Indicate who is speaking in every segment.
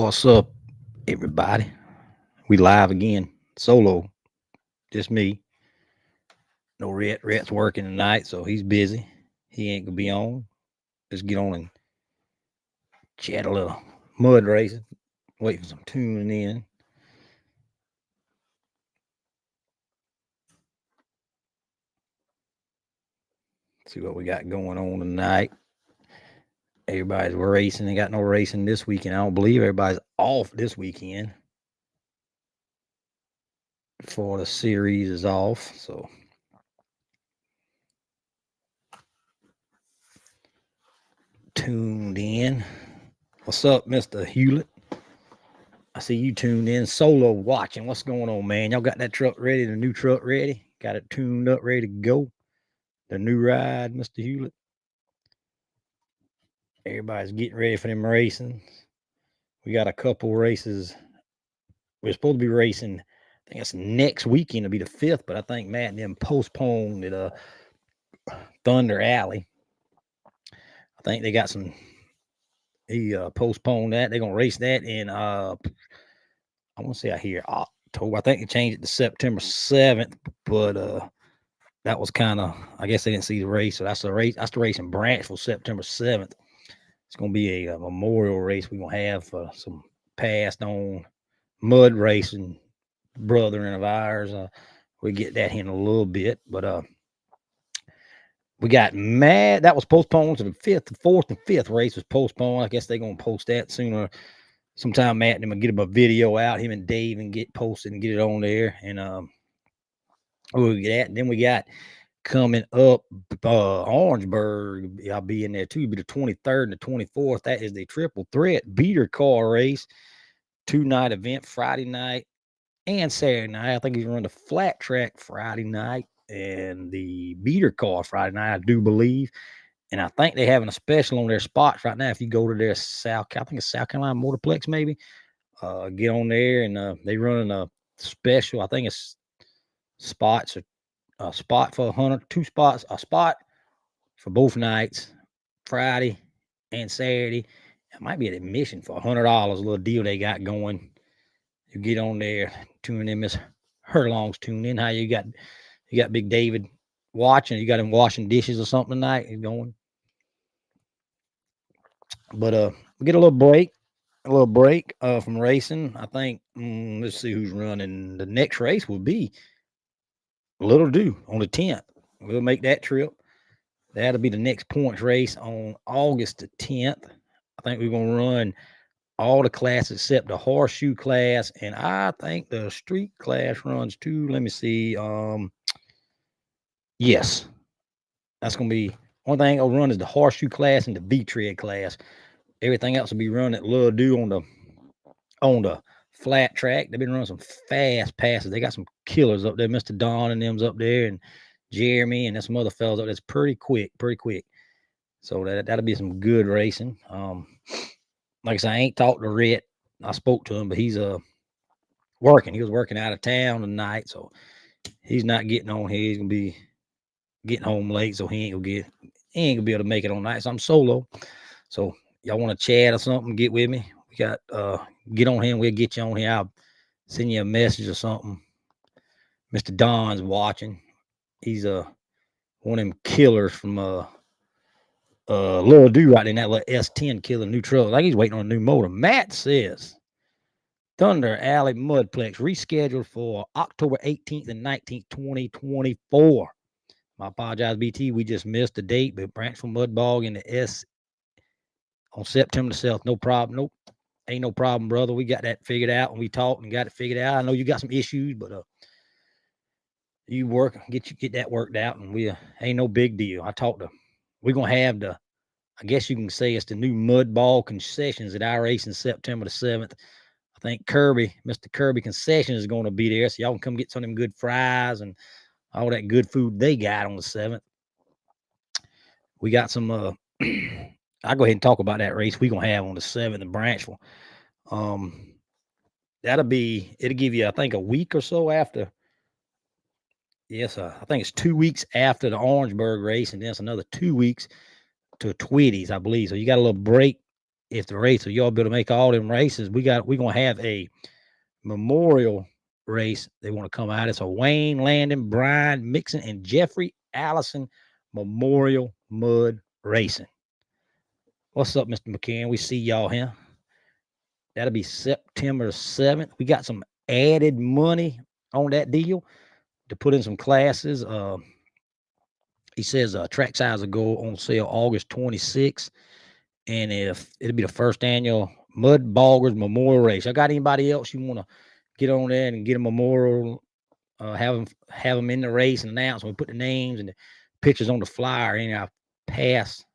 Speaker 1: What's up, everybody? We live again, solo, just me. No Rhett. Rhett's working tonight, so he's busy. He ain't gonna be on. Let's get on and chat a little mud racing. Wait for some tuning in. See what we got going on tonight. Everybody's racing. They got no racing this weekend. I don't believe everybody's off this weekend. Before the series is off, so tuned in. What's up, Mr. Hewlett? I see you tuned in, solo watching. What's going on, man? Y'all got that truck ready, the new truck ready? Got it tuned up, ready to go? The new ride, Mr. Hewlett? Everybody's getting ready for them racing. We got a couple races. We're supposed to be racing, I think it's next weekend. It'll be the 5th, but I think Matt and them postponed it. Thunder Alley. I think they got some. He postponed that. They're gonna race that in I want to say I hear October. I think they changed it to September 7th, but that was kind of, I guess they didn't see the race. So that's the race. That's the race in Branchville, September 7th. It's gonna be a memorial race. We're gonna have some passed on mud racing brethren of ours. We get that in a little bit, but we got mad. That was postponed to the 5th, the 4th and 5th race was postponed. I guess they're gonna post that sooner. Sometime Matt and them will get him a video out, him and Dave, and get posted and get it on there. And we'll get that. And then we got coming up Orangeburg. I'll be in there too. It'll be the 23rd and the 24th. That is the triple threat beater car race. 2-night event, Friday night and Saturday night. I think he's running the flat track Friday night and the beater car Friday night, I do believe. And I think they're having a special on their spots right now. If you go to their I think it's South Carolina Motorplex, maybe, get on there and they running a special. I think it's spots, a spot for 100, 2 spots, a spot for both nights, Friday and Saturday. It might be an admission for $100, a little deal they got going. You get on there, tune in, Miss Herlong's tune in. How you got Big David watching? You got him washing dishes or something tonight? He's going. But we get a little break from racing. I think let's see who's running. The next race will be Little Do on the 10th. We'll make that trip. That'll be the next points race on August the 10th. I think we're gonna run all the classes except the horseshoe class, and I think the street class runs too. Let me see. Yes, that's gonna be one thing I'll run is the horseshoe class and the V-tread class. Everything else will be run at Little Do on the flat track. They've been running some fast passes. They got some killers up there. Mr. Don and them's up there, and Jeremy and there's some other fellas up there. It's pretty quick. So that'll be some good racing. Like I said, I ain't talked to Rhett. I spoke to him, but he's working. He was working out of town tonight, so he's not getting on here. He's gonna be getting home late, so he ain't gonna be able to make it on night. So I'm solo. So y'all want to chat or something? Get with me. We got get on here. We'll get you on here. I'll send you a message or something. Mr. Don's watching. He's one of them killers from Little Do right in that little S10 killer new truck. Like he's waiting on a new motor. Matt says Thunder Alley Mudplex rescheduled for October 18th and 19th, 2024. I apologize, BT. We just missed the date, but Branchville Mud Bog in the S on September the 7th. No problem. Nope. Ain't no problem, brother. We got that figured out, and we talked and got it figured out. I know you got some issues, but you get that worked out, and we ain't no big deal. We're gonna have I guess you can say it's the new mud ball concessions at our race in September the 7th. I think Mr. Kirby Concessions is going to be there, so y'all can come get some of them good fries and all that good food they got on the 7th. We got some I'll go ahead and talk about that race we're gonna have on the 7th in Branchville. It'll give you, I think, a week or so after. Yes, I think it's 2 weeks after the Orangeburg race, and then it's another 2 weeks to Twitty's, I believe. So you got a little break if the race, so y'all be able to make all them races. We're gonna have a memorial race. They want to come out. It's a Wayne Landon, Brian Mixon, and Jeffrey Allison Memorial Mud Racing. What's up, Mr. McCann? We see y'all here. That'll be September 7th. We got some added money on that deal to put in some classes. He says track size will go on sale August 26th. And if it'll be the first annual Mud Boggers Memorial Race. I got anybody else you want to get on there and get a memorial, have them in the race and announce. We put the names and the pictures on the flyer. Any our past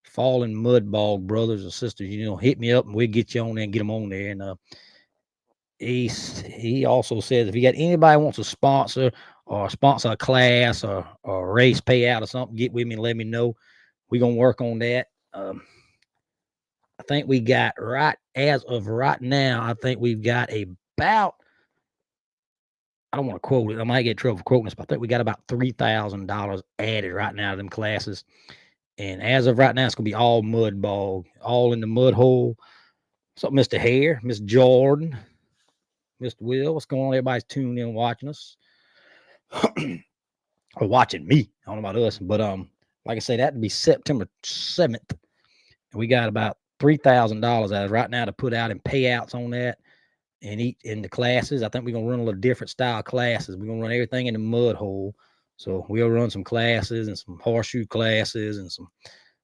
Speaker 1: fallen mud bog brothers and sisters, hit me up and we'll get you on there and get them on there. And he also says if you got anybody wants to sponsor a class or a race payout or something, get with me and let me know. We're gonna work on that. I think we got as of right now, I think we've got about, I don't want to quote it. I might get in trouble for quoting this, but I think we got about $3,000 added right now to them classes. And as of right now, it's going to be all mud bog, all in the mud hole. So, Mr. Hare, Miss Jordan, Mr. Will, what's going on? Everybody's tuning in, watching us. Or watching me. I don't know about us. But like I say, that'd be September 7th. And we got about $3,000 as right now to put out in payouts on that and eat in the classes. I think we're gonna run a little different style classes. We're gonna run everything in the mud hole. So we'll run some classes and some horseshoe classes and some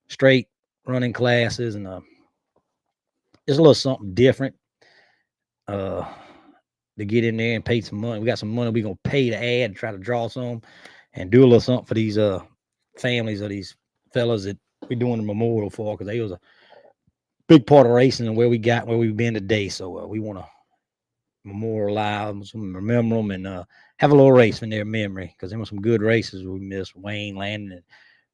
Speaker 1: straight running classes and just a little something different to get in there and pay some money. We got some money we're gonna pay to add and try to draw some and do a little something for these families of these fellas that we're doing the memorial for, because they was a big part of racing and where we've been today. So we want to memorialize them, remember them, and have a little race in their memory, because there were some good races we missed. Wayne Landon and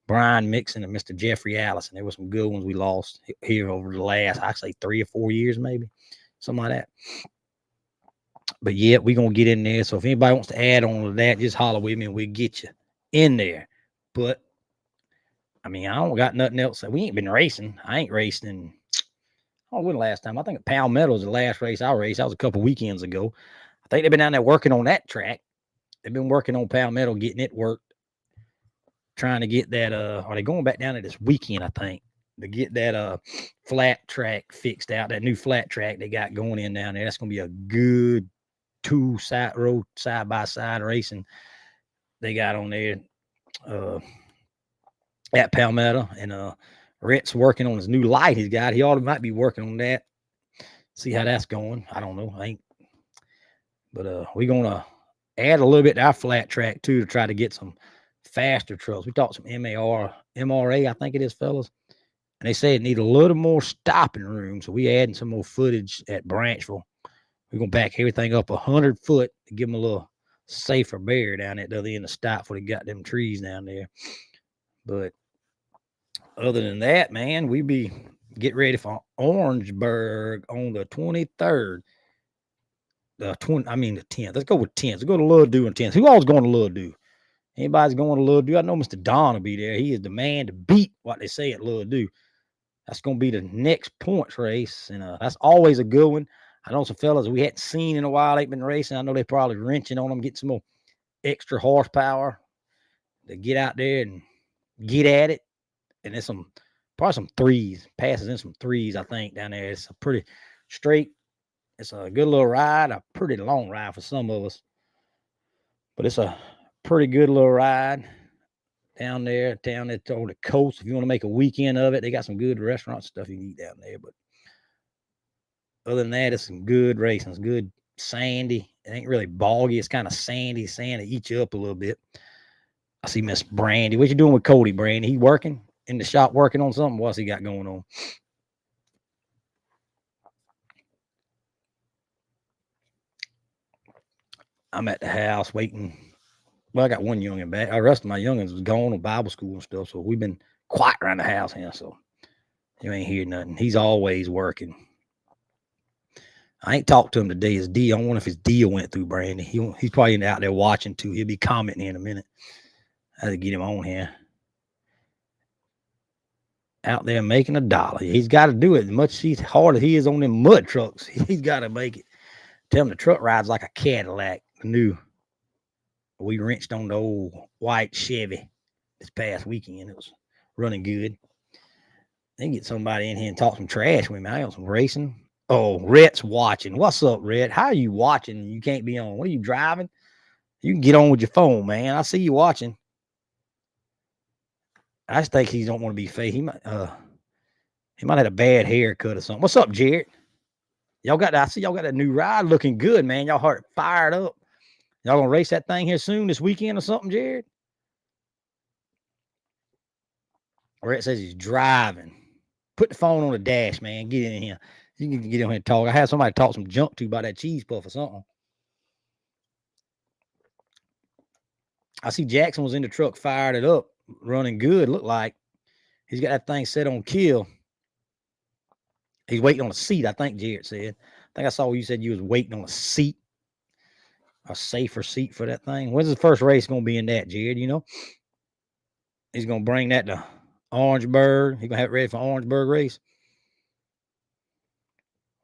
Speaker 1: Brian Mixon and Mr. Jeffrey Allison. There were some good ones we lost here over the last, I'd say 3 or 4 years, maybe something like that. But yeah, we're gonna get in there. So if anybody wants to add on to that, just holler with me and we'll get you in there. But I mean, I don't got nothing else. We ain't been racing. I ain't racing in, when last time? I think Palmetto was the last race I raced. That was a couple weekends ago. I think they've been down there working on that track. They've been working on Palmetto, getting it worked, trying to get that. Are they going back down there this weekend? I think to get that flat track fixed out. That new flat track they got going in down there. That's gonna be a good 2 road side by side racing they got on there at Palmetto. And Rhett's working on his new light he's got. He might be working on that. See how that's going. I don't know. But we're gonna add a little bit to our flat track too to try to get some faster trucks. We talked some MRA, I think it is, fellas. And they say it need a little more stopping room. So we adding some more footage at Branchville. We're gonna back everything up 100 foot to give them a little safer bear down at the other end of stop before they got them trees down there. But other than that, man, we be get ready for Orangeburg on the 23rd. The 10th. Let's go with 10th. Let's go to Luddu and 10th. Who all's going to Luddu? Anybody's going to Luddu? I know Mr. Don will be there. He is the man to beat, what they say at Luddu. That's going to be the next points race, and that's always a good one. I know some fellas we hadn't seen in a while. They've been racing. I know they're probably wrenching on them, get some more extra horsepower to get out there and get at it. And there's probably some threes, passes in some threes, I think, down there. It's a pretty straight. It's a good little ride, a pretty long ride for some of us. But it's a pretty good little ride down there on the coast. If you want to make a weekend of it, they got some good restaurants and stuff you can eat down there. But other than that, it's some good racing. It's good sandy. It ain't really boggy. It's kind of sandy to eat you up a little bit. I see Miss Brandy. What you doing with Cody, Brandy? He working in the shop, working on something? What's he got going on? I'm at the house waiting. Well, I got one youngin back. The rest of my youngins was gone to Bible school and stuff, so we've been quiet around the house here. So you ain't hear nothing. He's always working. I ain't talked to him today. His deal. I wonder if his deal went through, Brandy. He's probably out there watching too. He'll be commenting in a minute. I had to get him on here. out there making a dollar. He's got to do it. Much he's hard as he is on them mud trucks, he's got to make it. Tell him the truck rides like a Cadillac. New. We wrenched on the old white Chevy this past weekend. It was running good. They get somebody in here and talk some trash with me. I got some racing. Oh, Rhett's watching. What's up, Rhett? How are you watching? You can't be on. What are you driving? You can get on with your phone, man. I see you watching. I just think he don't want to be fake. He might have a bad haircut or something. What's up, Jared? Y'all got that? I see y'all got that new ride looking good, man. Y'all heart fired up. Y'all gonna race that thing here soon this weekend or something, Jared? Rhett says he's driving. Put the phone on the dash, man. Get in here. You can get in here and talk. I had somebody talk some junk to about that cheese puff or something. I see Jackson was in the truck, fired it up, running good. Looked like he's got that thing set on kill. He's waiting on a seat, I think Jared said. I think I saw you said you was waiting on a seat, a safer seat for that thing. When's the first race going to be in that, Jared? You know, he's going to bring that to Orangeburg. He's going to have it ready for Orangeburg race.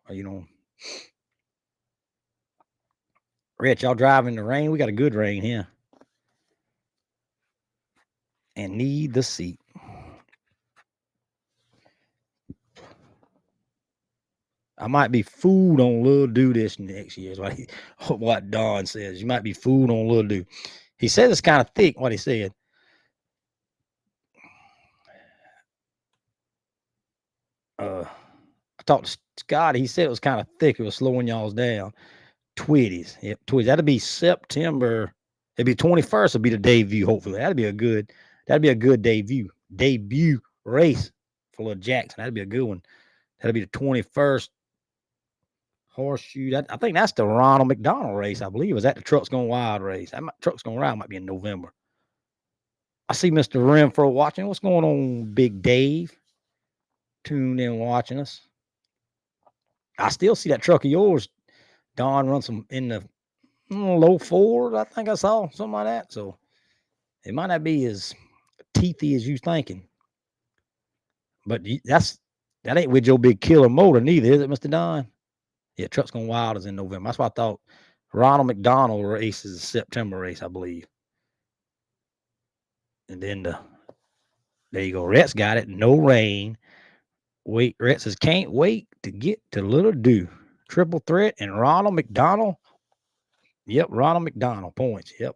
Speaker 1: Or, you know, Rich, y'all driving in the rain? We got a good rain here. And need the seat. I might be fooled on Lil Do this next year. Is what Don says. You might be fooled on Lil Do. He says it's kind of thick, what he said. I talked to Scott. He said it was kind of thick. It was slowing y'all's down. Twitties. Yep, Twitties. That'll be September. It'll be 21st. Will be the debut, hopefully. That'd be a good debut race for Lil Jackson. That'd be a good one. That'll be the 21st. Horseshoe. I think that's the Ronald McDonald race, I believe. Is that the Trucks Gone Wild race? Trucks Gone Wild might be in November. I see Mr. Renfro watching. What's going on, Big Dave? Tuned in watching us. I still see that truck of yours. Don runs some in the low fours. I think I saw something like that. So it might not be as teethy as you thinking. But that ain't with your big killer motor neither, is it, Mr. Don? Yeah, Trucks Gone Wild is in November. That's what I thought. Ronald McDonald race is a September race, I believe. And then there you go. Rhett's got it. No rain. Wait, Rhett says, can't wait to get to Little Do. Triple threat and Ronald McDonald. Yep, Ronald McDonald points. Yep.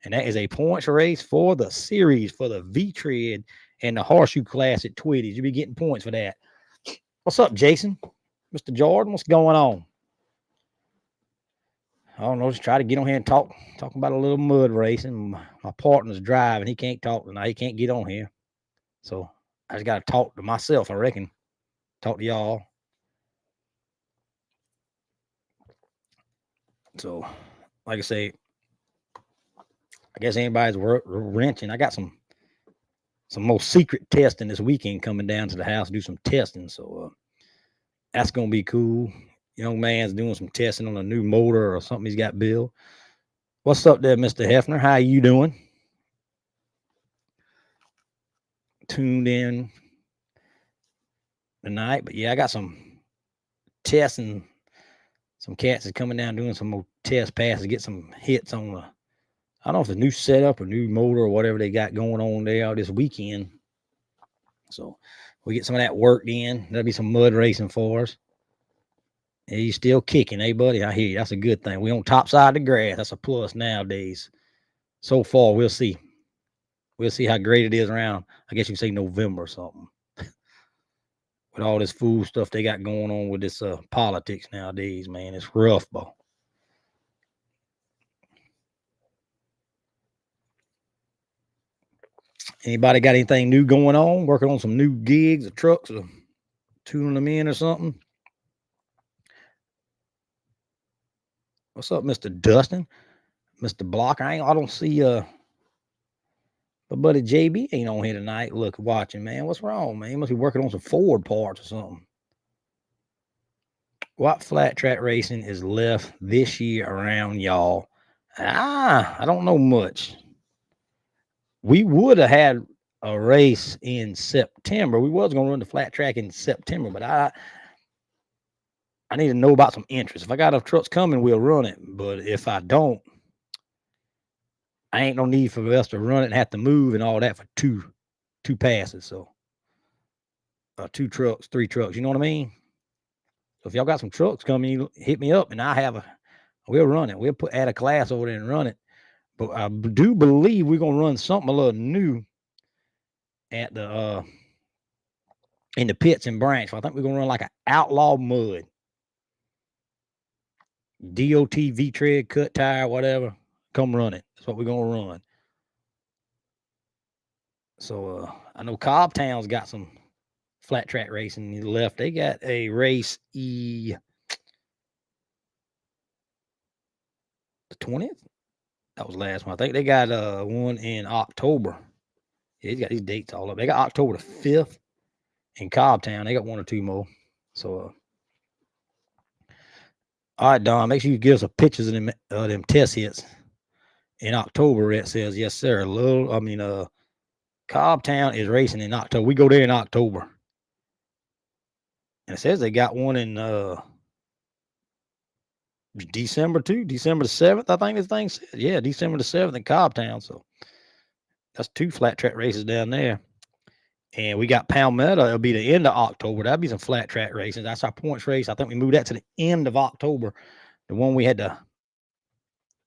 Speaker 1: And that is a points race for the series for the V-Tread and the Horseshoe Class at Twitties. You'll be getting points for that. What's up, Jason? Mr. Jordan, what's going on? I don't know. Just try to get on here and talk about a little mud racing. My partner's driving. He can't talk tonight. He can't get on here. So I just got to talk to myself, I reckon. Talk to y'all. So, like I say, I guess anybody's wrenching. I got some more secret testing this weekend coming down to the house to do some testing. So that's going to be cool. Young man's doing some testing on a new motor or something he's got built. What's up there, Mr. Hefner? How you doing? Tuned in tonight. But yeah, I got some testing. Some cats is coming down doing some more test passes, get some hits on the, I don't know if it's a new setup or new motor or whatever they got going on there this weekend. So we get some of that worked in. There'll be some mud racing for us. And he's still kicking, eh, buddy? I hear you. That's a good thing. We on top side of the grass. That's a plus nowadays. So far, we'll see. We'll see how great it is around, I guess you can say November or something. With all this fool stuff they got going on with this politics nowadays, man. It's rough, bro. Anybody got anything new going on? Working on some new gigs or trucks or tuning them in or something? What's up, Mr. Dustin? Mr. Blocker? I don't see my buddy JB ain't on here tonight. Look, watching, man. What's wrong, man? He must be working on some Ford parts or something. What flat track racing is left this year around y'all? I don't know much. We would have had a race in September. We was gonna run the flat track in September, but I need to know about some interest. If I got enough trucks coming, we'll run it. But if I don't, I ain't no need for us to run it and have to move and all that for two passes. So 2 trucks, 3 trucks. You know what I mean? So if y'all got some trucks coming, you hit me up and we'll run it. We'll add a class over there and run it. But I do believe we're gonna run something a little new at the in the pits in Branch. I think we're gonna run like an outlaw mud. DOT V-tread, cut tire, whatever. Come run it. That's what we're gonna run. So I know Cobbtown's got some flat track racing left. They got a race the 20th. That was last one. I think they got one in October. Yeah, he's got these dates all up. They got October the 5th in Cobbtown. They got 1 or 2 more. So all right, Don, make sure you give us a pictures of them test hits in October. It says yes, sir. Cobbtown is racing in October. We go there in October. And it says they got one in December too. December the 7th, I think this thing says. Yeah, December the 7th in Cobbtown. So that's 2 flat track races down there. And we got Palmetto. It'll be the end of October. That'll be some flat track racing. That's our points race. I think we moved that to the end of October. The one we had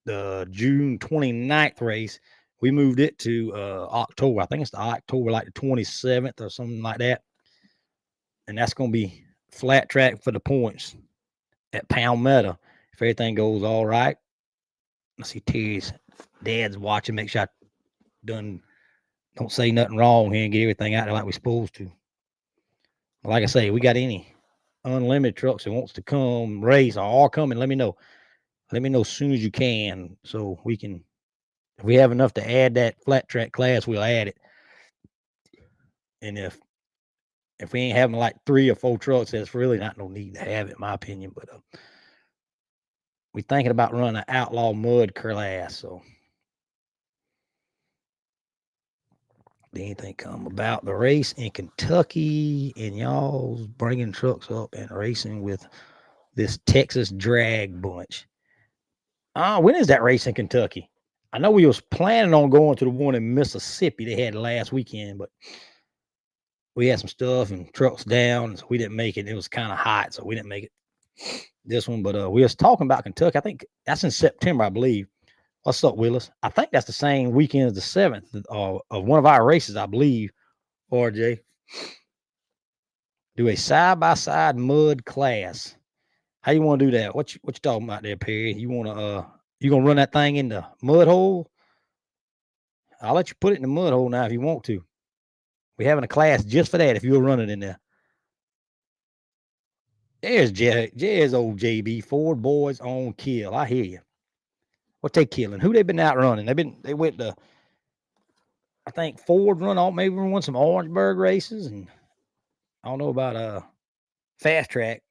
Speaker 1: the June 29th race, we moved it to October. I think it's the October like the 27th or something like that. And that's going to be flat track for the points at Palmetto. If everything goes all right. Let's see, Terry's dad's watching. Make sure I don't say nothing wrong here and get everything out there like we're supposed to. But like I say, we got any unlimited trucks that wants to come race or are coming, let me know. Let me know as soon as you can so we can, if we have enough to add that flat track class, we'll add it. And if we ain't having like 3 or 4 trucks, there's really not no need to have it, in my opinion. But we're thinking about running an outlaw mud class. So did anything come about the race in Kentucky and y'all's bringing trucks up and racing with this Texas drag bunch? When is that race in Kentucky? I know we was planning on going to the one in Mississippi they had last weekend, but we had some stuff and trucks down, so we didn't make it. It was kind of hot, so we didn't make it this one. But we was talking about Kentucky. I think that's in September, I believe. What's up, Willis? I think that's the same weekend as the 7th of one of our races, I believe. RJ, do a side-by-side mud class. How you want to do that? What you talking about there, Perry? You want to you gonna run that thing in the mud hole? I'll let you put it in the mud hole now if you want to. We're having a class just for that if you'll run it in there. There's old JB, Ford boys on kill. I hear you. What they killing? Who they been out running? They went to, I think Ford maybe run some Orangeburg races, and I don't know about fast track.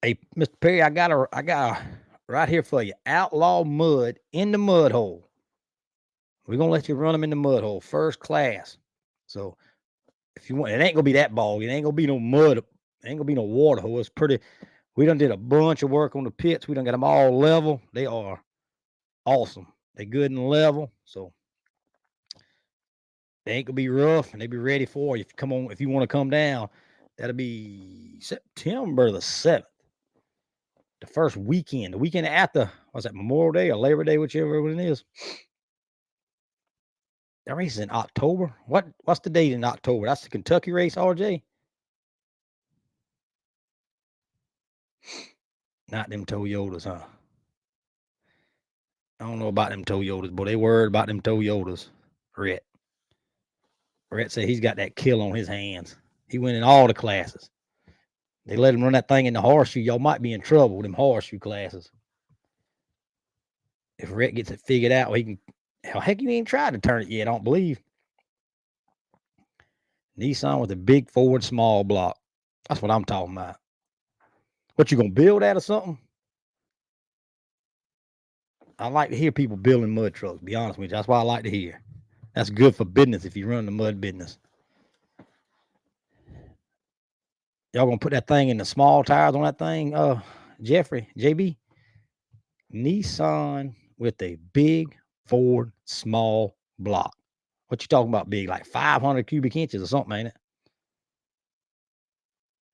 Speaker 1: Hey, Mr. Perry, I got a right here for you. Outlaw mud in the mud hole. We're gonna let you run them in the mud hole, first class. So if you want, it ain't gonna be that bog. It ain't gonna be no mud. It ain't gonna be no water hole. It's pretty. We done did a bunch of work on the pits. We done got them all level. They are awesome. They good and level. So they ain't gonna be rough, and they be ready for you. If you want to come down, that'll be September the 7th. The first weekend. The weekend after, what's that, Memorial Day or Labor Day, whichever one it is. That race is in October. What's the date in October? That's the Kentucky race, RJ. Not them Toyotas, huh? I don't know about them Toyotas, but they worried about them Toyotas. Rhett said he's got that kill on his hands. He went in all the classes. They let him run that thing in the horseshoe. Y'all might be in trouble with them horseshoe classes. If Rhett gets it figured out, he can. Hell, heck, you ain't tried to turn it yet, I don't believe. Nissan with a big Ford small block. That's what I'm talking about. What, you gonna build that or something? I like to hear people building mud trucks. Be honest with you, that's why I like to hear. That's good for business if you run the mud business. Y'all gonna put that thing in the small tires on that thing, Jeffrey, JB? Nissan with a big Ford small block. What you talking about big? Like 500 cubic inches or something, ain't it?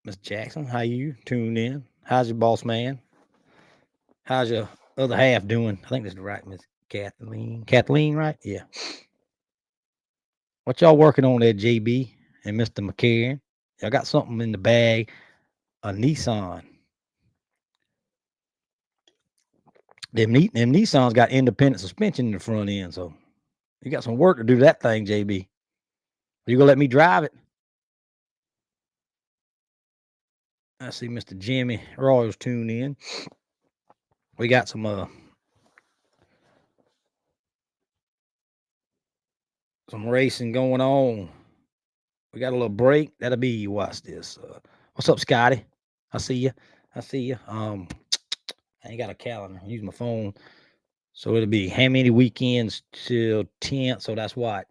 Speaker 1: Miss Jackson, how you tuned in? How's your boss man? How's your other half doing? I think that's right, Miss Kathleen. Kathleen, right? Yeah. What y'all working on there, JB and Mr. McCarran? Y'all got something in the bag? A Nissan. Them Nissans got independent suspension in the front end, so you got some work to do to that thing, JB. You gonna let me drive it? I see Mr. Jimmy Royals tuned in. We got some racing going on. We got a little break. That'll be watch this. What's up, Scotty? I see you. I see you. I ain't got a calendar. I use my phone. So it'll be how many weekends till 10th? So that's what?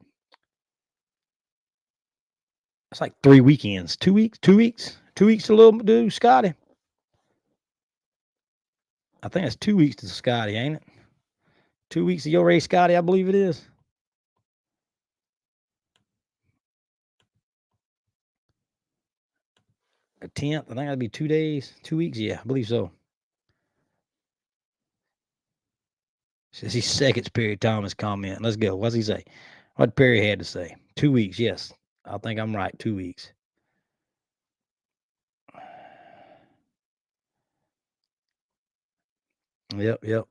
Speaker 1: It's like 3 weekends. 2 weeks? 2 weeks? 2 weeks to little dude, Scotty. I think it's 2 weeks to Scotty, ain't it? 2 weeks of your race, Scotty, I believe it is. The 10th, I think that'd be 2 days, 2 weeks. Yeah, I believe so. Says he seconds Perry Thomas comment. Let's go. What's he say? What Perry had to say? 2 weeks. Yes, I think I'm right. 2 weeks. Yep.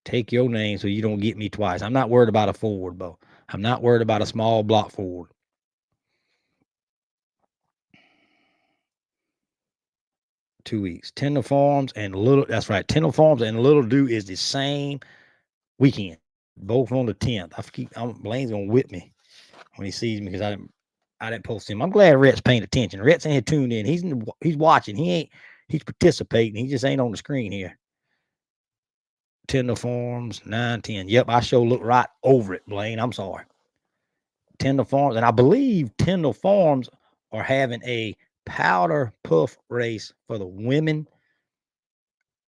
Speaker 1: Take your name so you don't get me twice. I'm not worried about a Ford, Bo. I'm not worried about a small block Ford. 2 weeks. Tyndall Farms and Little. That's right. Tyndall Farms and Little Do is the same weekend. Both on the 10th. Blaine's gonna whip me when he sees me because I didn't post him. I'm glad Rhett's paying attention. Rhett's ain't tuned in. He's watching. He's participating. He just ain't on the screen here. Tyndall Farms 910. Yep, I sure look right over it, Blaine. I'm sorry. Tyndall Farms, and I believe Tyndall Farms are having a powder puff race for the women,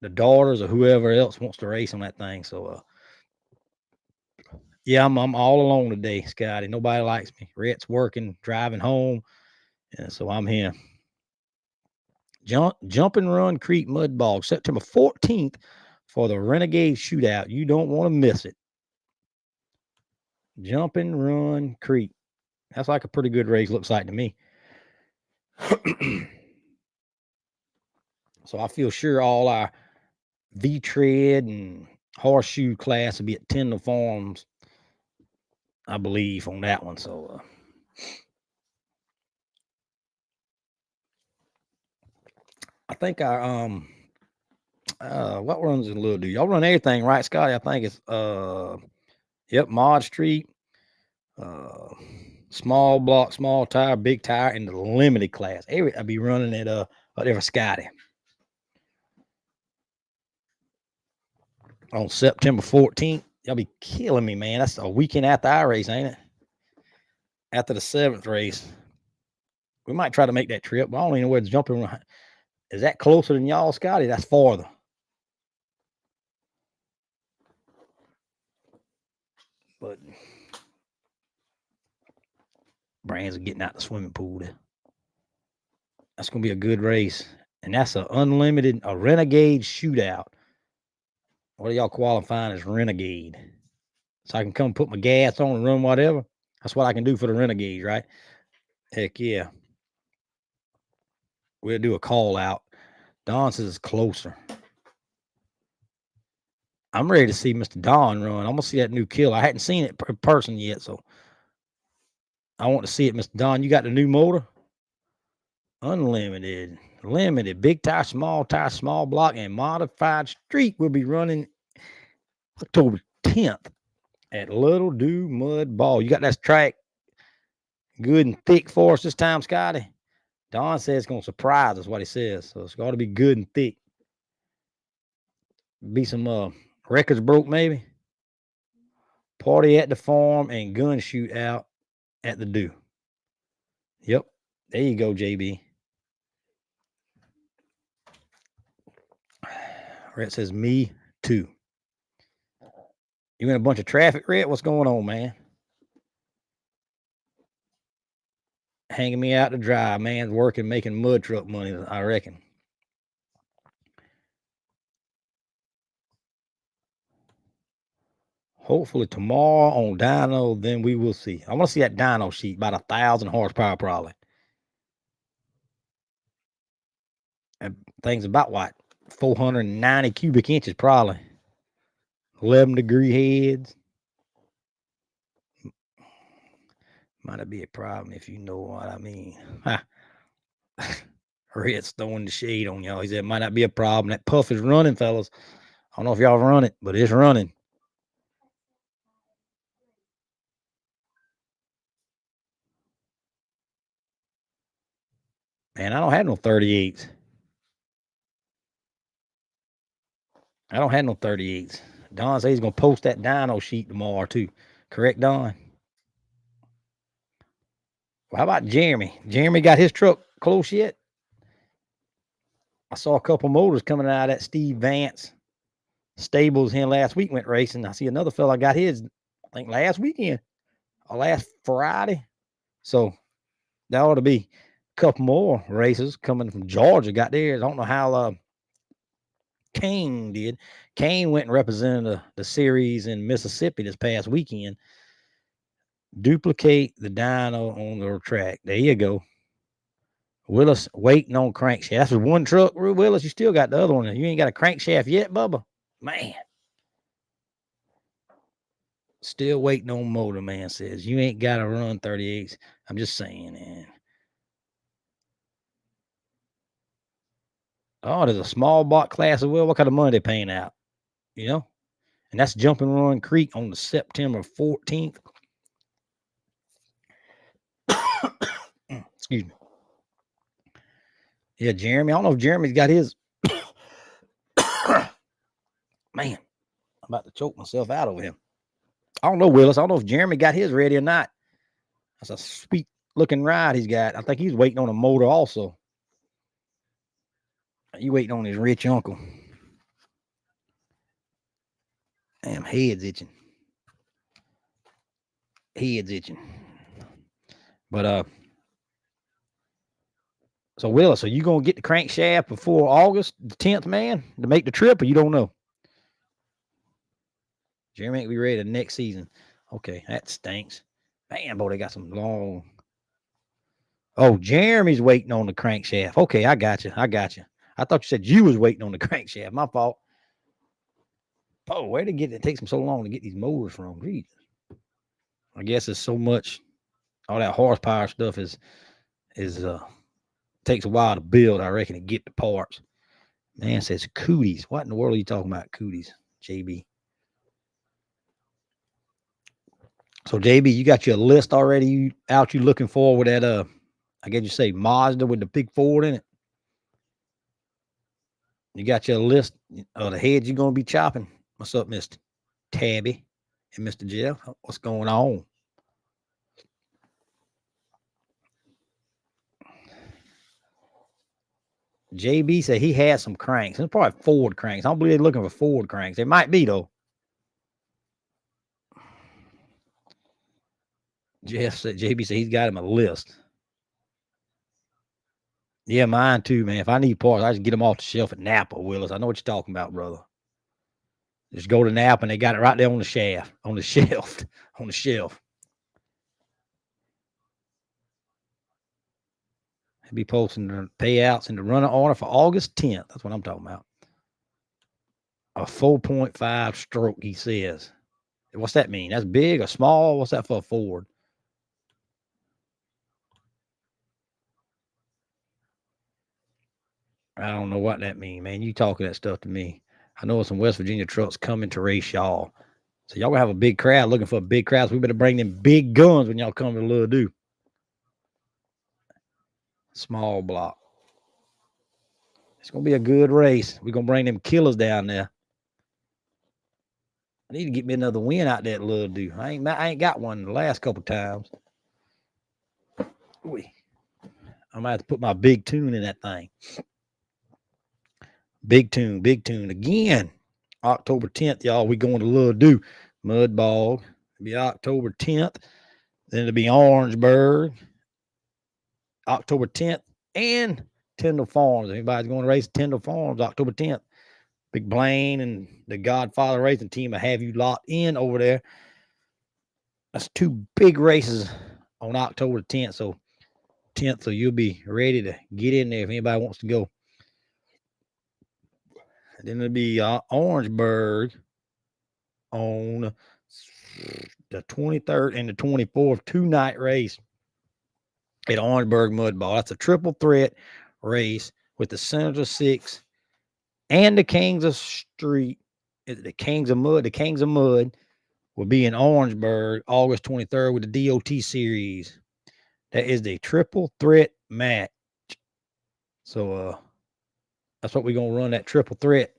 Speaker 1: the daughters, or whoever else wants to race on that thing. So, yeah, I'm all alone today, Scotty. Nobody likes me. Rhett's working, driving home, and so I'm here. Jump and Run Creek Mud Bog, September 14th for the Renegade Shootout. You don't want to miss it. Jump and Run Creek. That's like a pretty good race, looks like to me. So I feel sure all our V-Tread and horseshoe class will be at Tyndall Farms, I believe, on that one. So I think our what runs in Little Do? Y'all run everything, right, Scotty? I think it's Mod Street, small block, small tire, big tire, and the limited class. I'll be running at whatever Scotty. On September 14th. Y'all be killing me, man. That's a weekend after our race, ain't it? After the 7th race. We might try to make that trip, but I don't even know where the jumping run. Is that closer than y'all, Scotty? That's farther. But brands are getting out the swimming pool there. That's gonna be a good race. And that's a renegade shootout. What are y'all qualifying as renegade? So I can come put my gas on and run whatever. That's what I can do for the renegades, right? Heck yeah. We'll do a call out. Don says it's closer. I'm ready to see Mr. Don run. I'm gonna see that new kill. I hadn't seen it in person yet, so I want to see it, Mr. Don. You got the new motor? Unlimited, limited, big tire, small block, and modified street will be running October 10th at Little Do Mud Ball. You got that track good and thick for us this time, Scotty? Don says it's gonna surprise us. What he says, so it's got to be good and thick. Be some records broke maybe. Party at the farm and gun shoot out at the do. Yep, there you go, JB. Rhett says me too. You in a bunch of traffic, Rhett? What's going on, man? Hanging me out to dry, man. Working, making mud truck money, I reckon. Hopefully tomorrow on dyno, then we will see. I want to see that dyno sheet, about 1,000 horsepower probably. And things about what? 490 cubic inches probably. 11-degree heads. Might be a problem if you know what I mean. Red's throwing the shade on y'all. He said it might not be a problem. That puff is running, fellas. I don't know if y'all run it, but it's running. Man, I don't have no 38s. I don't have no 38s. Don says he's going to post that dyno sheet tomorrow, too. Correct, Don? Well, how about Jeremy? Jeremy got his truck close yet? I saw a couple motors coming out of that Steve Vance stables here last week, went racing. I see another fella got his, I think, last weekend or last Friday. So that ought to be a couple more races coming from Georgia. Got theirs. I don't know how Kane did. Kane went and represented the series in Mississippi this past weekend. Duplicate the dyno on the track. There you go. Willis waiting on crankshaft. That's one truck, Willis. You still got the other one. You ain't got a crankshaft yet, Bubba. Man. Still waiting on motor, man. Says you ain't got to run 38s. I'm just saying, man. Oh, there's a small block class as well. What kind of money they paying out? You know? And that's Jumping Run Creek on the September 14th. Excuse me. Yeah, Jeremy. I don't know if Jeremy's got his. Man, I'm about to choke myself out over him. I don't know, Willis. I don't know if Jeremy got his ready or not. That's a sweet looking ride he's got. I think he's waiting on a motor also. You waiting on his rich uncle. Damn, head's itching. Head's itching. But so Willis, are you gonna get the crankshaft before August the 10th, man, to make the trip, or you don't know? Jeremy ain't be ready the next season. Okay, that stinks. Man, boy, they got some long. Oh, Jeremy's waiting on the crankshaft. Okay, I got you. I thought you said you was waiting on the crankshaft. My fault. Oh, where did it takes them so long to get these motors from? Jesus. I guess it's so much. All that horsepower stuff is takes a while to build, I reckon, to get the parts. Man says cooties. What in the world are you talking about, cooties, JB? So JB, you got your list already you looking for with that I guess you say Mazda with the big Ford in it. You got your list of the heads you're gonna be chopping. What's up, Mr. Tabby and Mr. Jeff? What's going on? JB said he had some cranks. It's probably Ford cranks. I don't believe they're looking for Ford cranks. They might be though. JB said he's got him a list. Yeah, mine too, man. If I need parts, I just get them off the shelf at Napa, Willis. I know what you're talking about, brother. Just go to Napa and they got it right there on the shaft, on the shelf, on the shelf. He'll be posting the payouts in the running order for August 10th. That's what I'm talking about. A 4.5 stroke, he says. What's that mean? That's big or small? What's that for a Ford? I don't know what that means, man. You talking that stuff to me. I know some West Virginia trucks coming to race y'all. So y'all gonna have a big crowd looking for a big crowd. So we better bring them big guns when y'all come to Little Do. small block. It's gonna be a good race. We're gonna bring them killers down there. I need to get me another win out that little dude. I ain't got one the last couple times. Ooh, I might have to put my big tune in that thing. Big tune again. October 10th, y'all. We going to Little Do Mud Bog. It'll be October 10th. Then it'll be Orangeburg, October 10th, and Tyndall Farms. Anybody's going to race Tyndall Farms October 10th. Big Blaine and the Godfather Racing team will have you locked in over there. That's two big races on October 10th. So you'll be ready to get in there if anybody wants to go. And then it'll be Orangeburg on the 23rd and the 24th, 2-night race at Orangeburg Mud Ball. That's a triple threat race with the Senator 6 and the Kings of Street. The Kings of Mud will be in Orangeburg August 23rd with the DOT series. That is the triple threat match. So that's what we're going to run, that triple threat.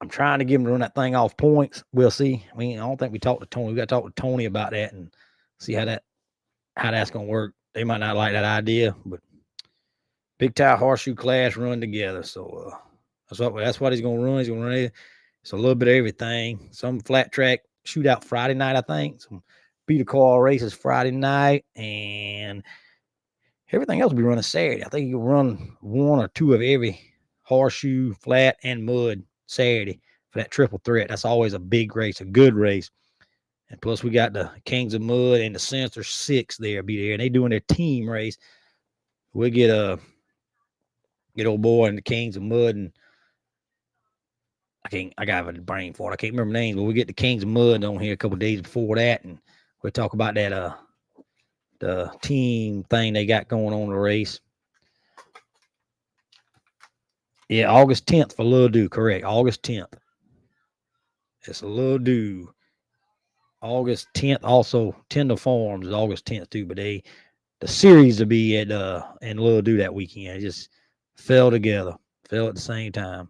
Speaker 1: I'm trying to get him to run that thing off points. We'll see. I don't think we talked to Tony. We got to talk to Tony about that and see how that's going to work. They might not like that idea, but big tie horseshoe class run together. So that's what he's going to run. He's going to run it. It's a little bit of everything. Some flat track shootout Friday night, I think. Some beat a car races Friday night, and everything else will be running Saturday. I think you can run one or two of every horseshoe, flat, and mud Saturday for that triple threat. That's always a big race, a good race. And plus, we got the Kings of Mud and the Senator 6 there, be there. And they doing their team race. We'll get old boy and the Kings of Mud, and I got a brain for it. I can't remember names, but we get the Kings of Mud on here a couple days before that, and we'll talk about that the team thing they got going on in the race. Yeah, August 10th for Lil Do, correct. August 10th. It's a Lil Do. August 10th. Also, Tyndall Farms is August 10th too, but the series will be at in Lil Do that weekend. It just fell together. Fell at the same time.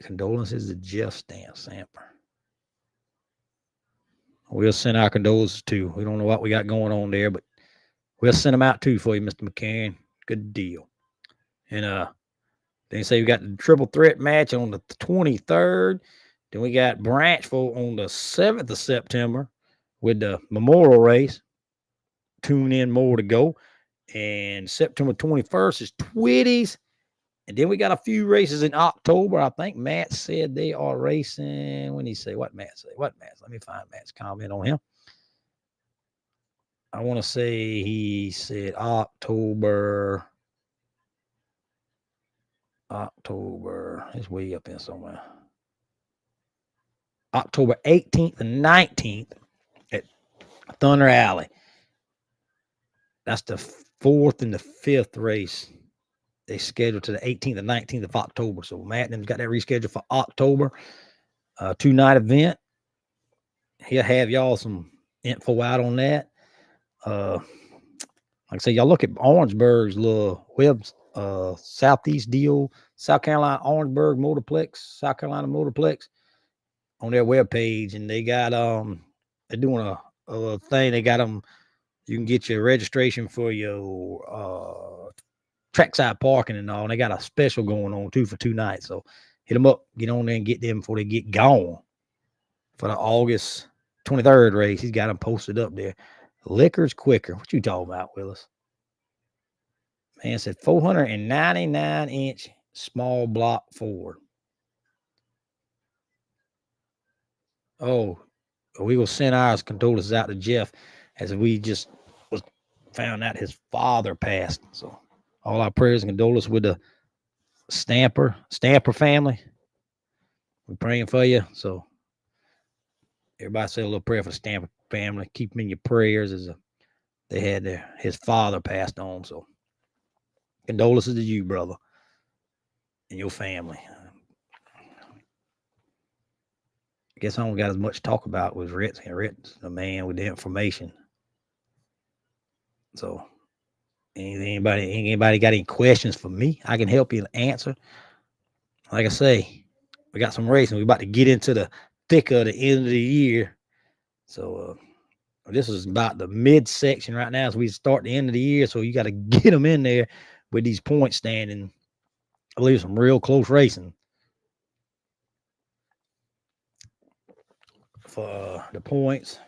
Speaker 1: Condolences to Jeff Samper. We'll send our condolences too. We don't know what we got going on there, but we'll send them out too for you, Mr. McCarron. Good deal. And they say we got the triple threat match on the 23rd. Then we got Branchville on the 7th of September with the memorial race. Tune in, more to go. And September 21st is Twitties. And then we got a few races in October. I think Matt said they are racing. When he say what Matt say? What Matt? Let me find Matt's comment on him. I want to say he said October. It's way up in somewhere. October 18th and 19th at Thunder Alley. That's the 4th and the 5th race. They scheduled to the 18th and 19th of October. So Matt and them's got that rescheduled for October. 2-night event. He'll have y'all some info out on that. Like I say, y'all look at Orangeburg's little web southeast deal, South Carolina Orangeburg Motorplex, South Carolina Motorplex on their webpage, and they got they're doing a thing. They got them. You can get your registration for your trackside parking and all. And they got a special going on too for 2 nights. So hit them up, get on there and get them before they get gone for the August 23rd race. He's got them posted up there. Liquor's quicker. What you talking about, Willis? Man said 499-inch small block Ford. Oh, we will send our condolences out to Jeff as we just found out his father passed. So all our prayers and condolences with the Stamper family. We're praying for you. So everybody say a little prayer for the Stamper family. Keep them in your prayers as they had his father passed on. So condolences to you, brother, and your family. I guess I don't got as much to talk about with Ritz, the man with the information. So Anybody got any questions for me? I can help you answer. Like I say, we got some racing. We're about to get into the thick of the end of the year. So this is about the midsection right now as we start the end of the year. So you got to get them in there with these points standing. I believe some real close racing for the points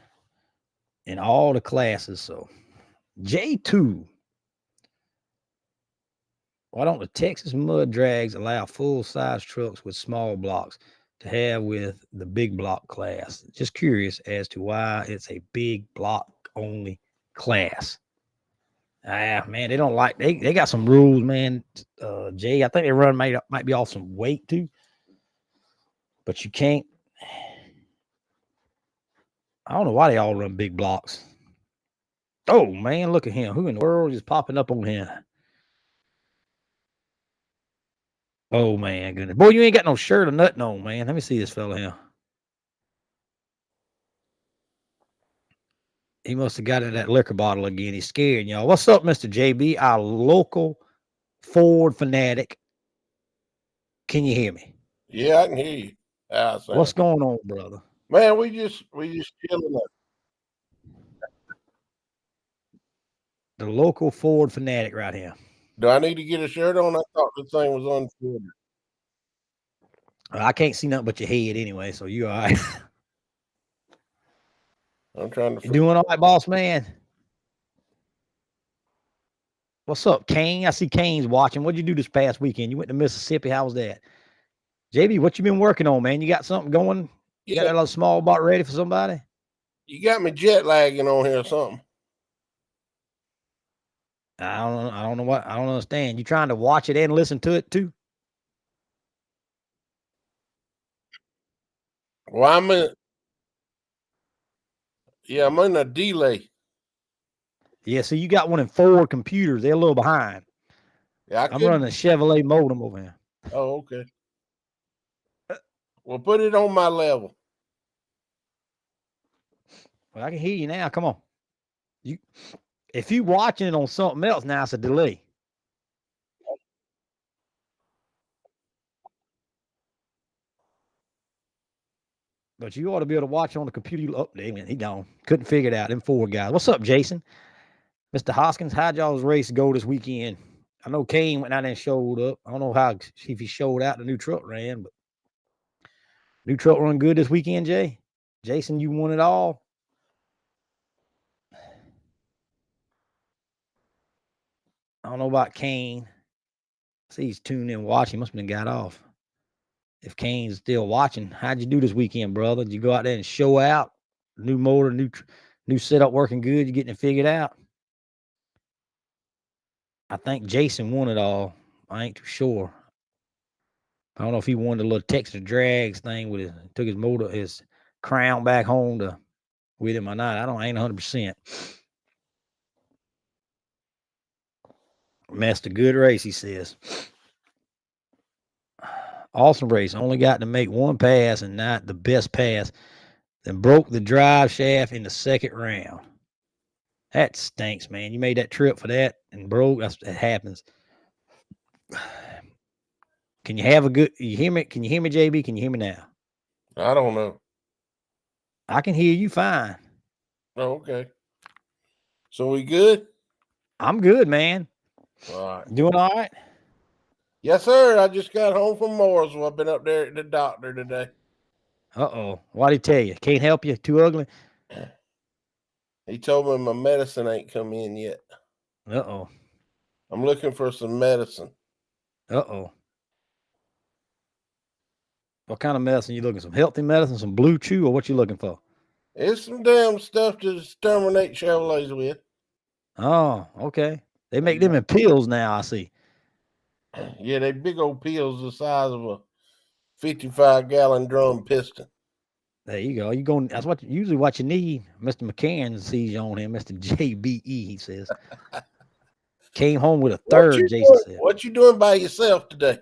Speaker 1: in all the classes. So J2. Why don't the Texas mud drags allow full size trucks with small blocks to have with the big block class? Just curious as to why it's a big block only class. Ah, man, they don't like they got some rules, man. Jay, I think they run might be off some weight too, but you can't. I don't know why they all run big blocks. Oh man, look at him. Who in the world is popping up on him? Oh man, goodness, boy, you ain't got no shirt or nothing on, man. Let me see this fella here. He must have got in that liquor bottle again. He's scared, y'all. What's up, Mr. JB, our local Ford fanatic? Can you hear me?
Speaker 2: Yeah, I can hear you.
Speaker 1: What's going on, brother?
Speaker 2: Man, we just chilling up.
Speaker 1: The local Ford fanatic right here.
Speaker 2: Do I need to get a shirt on? I thought the thing was unfiltered.
Speaker 1: I can't see nothing but your head anyway, so you all right.
Speaker 2: I'm trying to.
Speaker 1: You doing all right, boss man? What's up, Kane? I see Kane's watching. What'd you do this past weekend? You went to Mississippi. How was that? JB, what you been working on, man? You got something going? You got that little small bot ready for somebody?
Speaker 2: You got me jet lagging on here or something.
Speaker 1: I don't know what I don't understand. You trying to watch it and listen to it too?
Speaker 2: Well, I'm in a delay.
Speaker 1: Yeah, so you got one in Ford computers. They're a little behind.
Speaker 2: Yeah,
Speaker 1: I'm running a Chevrolet modem over here.
Speaker 2: Oh, okay. Well, put it on my level.
Speaker 1: Well, I can hear you now. Come on. If you watching it on something else now, it's a delay. But you ought to be able to watch on the computer. Oh, man, he gone. Couldn't figure it out. Them Ford guys. What's up, Jason? Mr. Hoskins, how'd y'all's race go this weekend? I know Kane went out there and showed up. I don't know if he showed out the new truck ran, but new truck run good this weekend, Jay. Jason, you won it all. I don't know about Kane. I see he's tuned in watching. Must have been got off. If Kane's still watching, how'd you do this weekend, brother? Did you go out there and show out? New motor, new setup working good. You getting it figured out? I think Jason won it all. I ain't too sure. I don't know if he won the little Texas drags thing with took his motor, his crown back home with him or not. I ain't 100%. Messed a good race, he says. Awesome race. Only got to make one pass and not the best pass. Then broke the drive shaft in the second round. That stinks, man. You made that trip for that and broke. That happens. Can you have a good? You hear me? Can you hear me, JB? Can you hear me now?
Speaker 2: I don't know.
Speaker 1: I can hear you fine.
Speaker 2: Oh, okay. So we good?
Speaker 1: I'm good, man.
Speaker 2: All right.
Speaker 1: Doing all right?
Speaker 2: Yes, sir. I just got home from Mooresville. I've been up there at the doctor today.
Speaker 1: Uh-oh. What'd he tell you? Can't help you? Too ugly?
Speaker 2: He told me my medicine ain't come in yet.
Speaker 1: Uh-oh.
Speaker 2: I'm looking for some medicine.
Speaker 1: Uh-oh. What kind of medicine you looking for? Some healthy medicine, some Blue Chew, or what you looking for?
Speaker 2: It's some damn stuff to terminate Chevrolets with.
Speaker 1: Oh, okay. They make them in pills now, I see.
Speaker 2: Yeah, they big old pills the size of a 55-gallon drum piston.
Speaker 1: There you go. You going? That's usually what you need. Mr. McCann sees you on him. Mr. JBE, he says. Came home with a third, Jason said.
Speaker 2: What you doing by yourself today?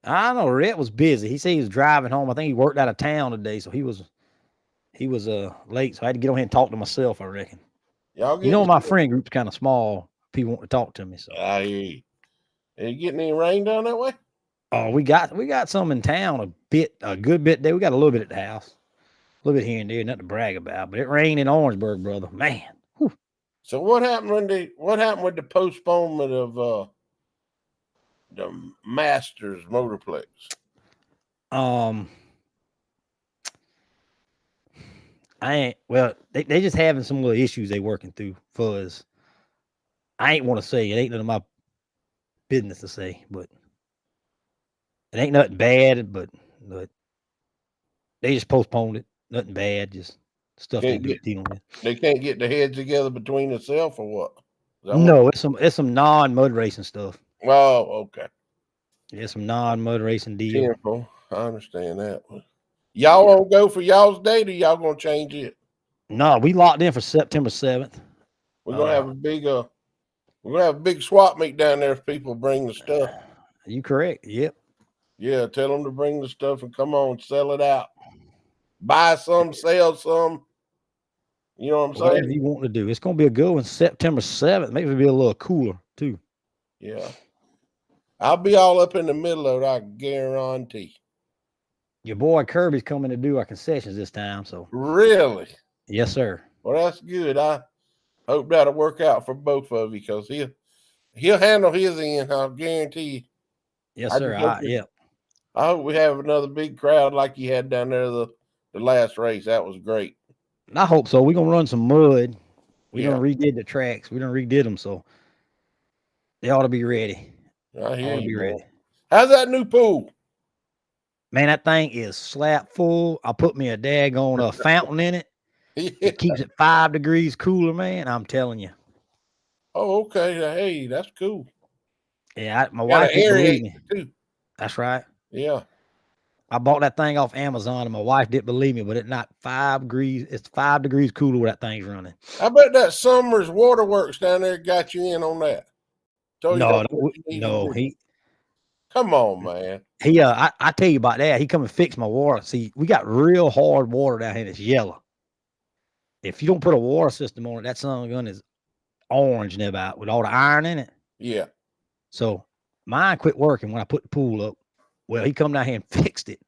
Speaker 1: I don't know. Rhett was busy. He said he was driving home. I think he worked out of town today, so he was late. So I had to get on here and talk to myself, I reckon. You know, my friend group's kind of small. people want to talk to me. So,
Speaker 2: I hear you. Are you getting any rain down that way?
Speaker 1: oh, we got some in town, a good bit there. We got a little bit at the house, a little bit here and there, nothing to brag about. But it rained in Orangeburg, brother. Man, whew.
Speaker 2: So what happened with the postponement of the Masters Motorplex?
Speaker 1: Um, I ain't well. They just having some little issues they working through. Fuzz. I ain't want to say it. Ain't none of my business to say, but it ain't nothing bad. But they just postponed it. Nothing bad. Just stuff they
Speaker 2: Can't
Speaker 1: do
Speaker 2: get
Speaker 1: dealing with.
Speaker 2: they can't get their heads together between themselves or what? Is that what?
Speaker 1: No, it's some non mud racing stuff.
Speaker 2: Oh, okay.
Speaker 1: It's some non mud racing deal.
Speaker 2: Temple. I understand that one.
Speaker 1: But
Speaker 2: Y'all
Speaker 1: yeah,
Speaker 2: won't go for y'all's date, or y'all gonna change it?
Speaker 1: no, we locked in for September 7th.
Speaker 2: We're gonna have a big swap meet down there if people bring the stuff.
Speaker 1: You correct? Yep.
Speaker 2: Yeah, tell them to bring the stuff and come on, sell it out. Buy some, sell some. You know what I'm
Speaker 1: Whatever
Speaker 2: saying?
Speaker 1: you want to do. It's gonna be a good one. September 7th. Maybe it'll be a little cooler too.
Speaker 2: Yeah. I'll be all up in the middle of it, I guarantee.
Speaker 1: Your boy Kirby's coming to do our concessions this time. So
Speaker 2: Really?
Speaker 1: yes, sir.
Speaker 2: Well, that's good. I hope that'll work out for both of you because he'll handle his end. I'll guarantee you.
Speaker 1: Yes,
Speaker 2: I
Speaker 1: sir.
Speaker 2: just hope
Speaker 1: Yeah.
Speaker 2: I hope we have another big crowd like you had down there the last race. That was great.
Speaker 1: I hope so. We're gonna run some mud. We
Speaker 2: Yeah,
Speaker 1: done redid the tracks. We done redid them, so they ought to be ready.
Speaker 2: I hear
Speaker 1: Ought to
Speaker 2: you,
Speaker 1: be
Speaker 2: man.
Speaker 1: ready.
Speaker 2: How's that new pool?
Speaker 1: Man, that thing is slap full. I put me a daggone fountain in it.
Speaker 2: Yeah.
Speaker 1: It keeps it 5 degrees cooler, man. I'm telling you.
Speaker 2: Oh, okay. Hey, that's cool.
Speaker 1: Yeah, my
Speaker 2: Got
Speaker 1: wife
Speaker 2: an
Speaker 1: didn't believe
Speaker 2: aerator
Speaker 1: me.
Speaker 2: too.
Speaker 1: That's right.
Speaker 2: Yeah.
Speaker 1: I bought that thing off Amazon, and my wife didn't believe me, but it's not 5 degrees. It's 5 degrees cooler where that thing's running.
Speaker 2: I bet that Summers Waterworks down there got you in on that. Told you
Speaker 1: No,
Speaker 2: that's what you need to
Speaker 1: no,
Speaker 2: do. Come on, man.
Speaker 1: I tell you about that. He come and fix my water. See, we got real hard water down here that's yellow. If you don't put a water system on it, that son of a gun is orange and about with all the iron in it.
Speaker 2: Yeah.
Speaker 1: So mine quit working when I put the pool up. Well, he come down here and fixed it.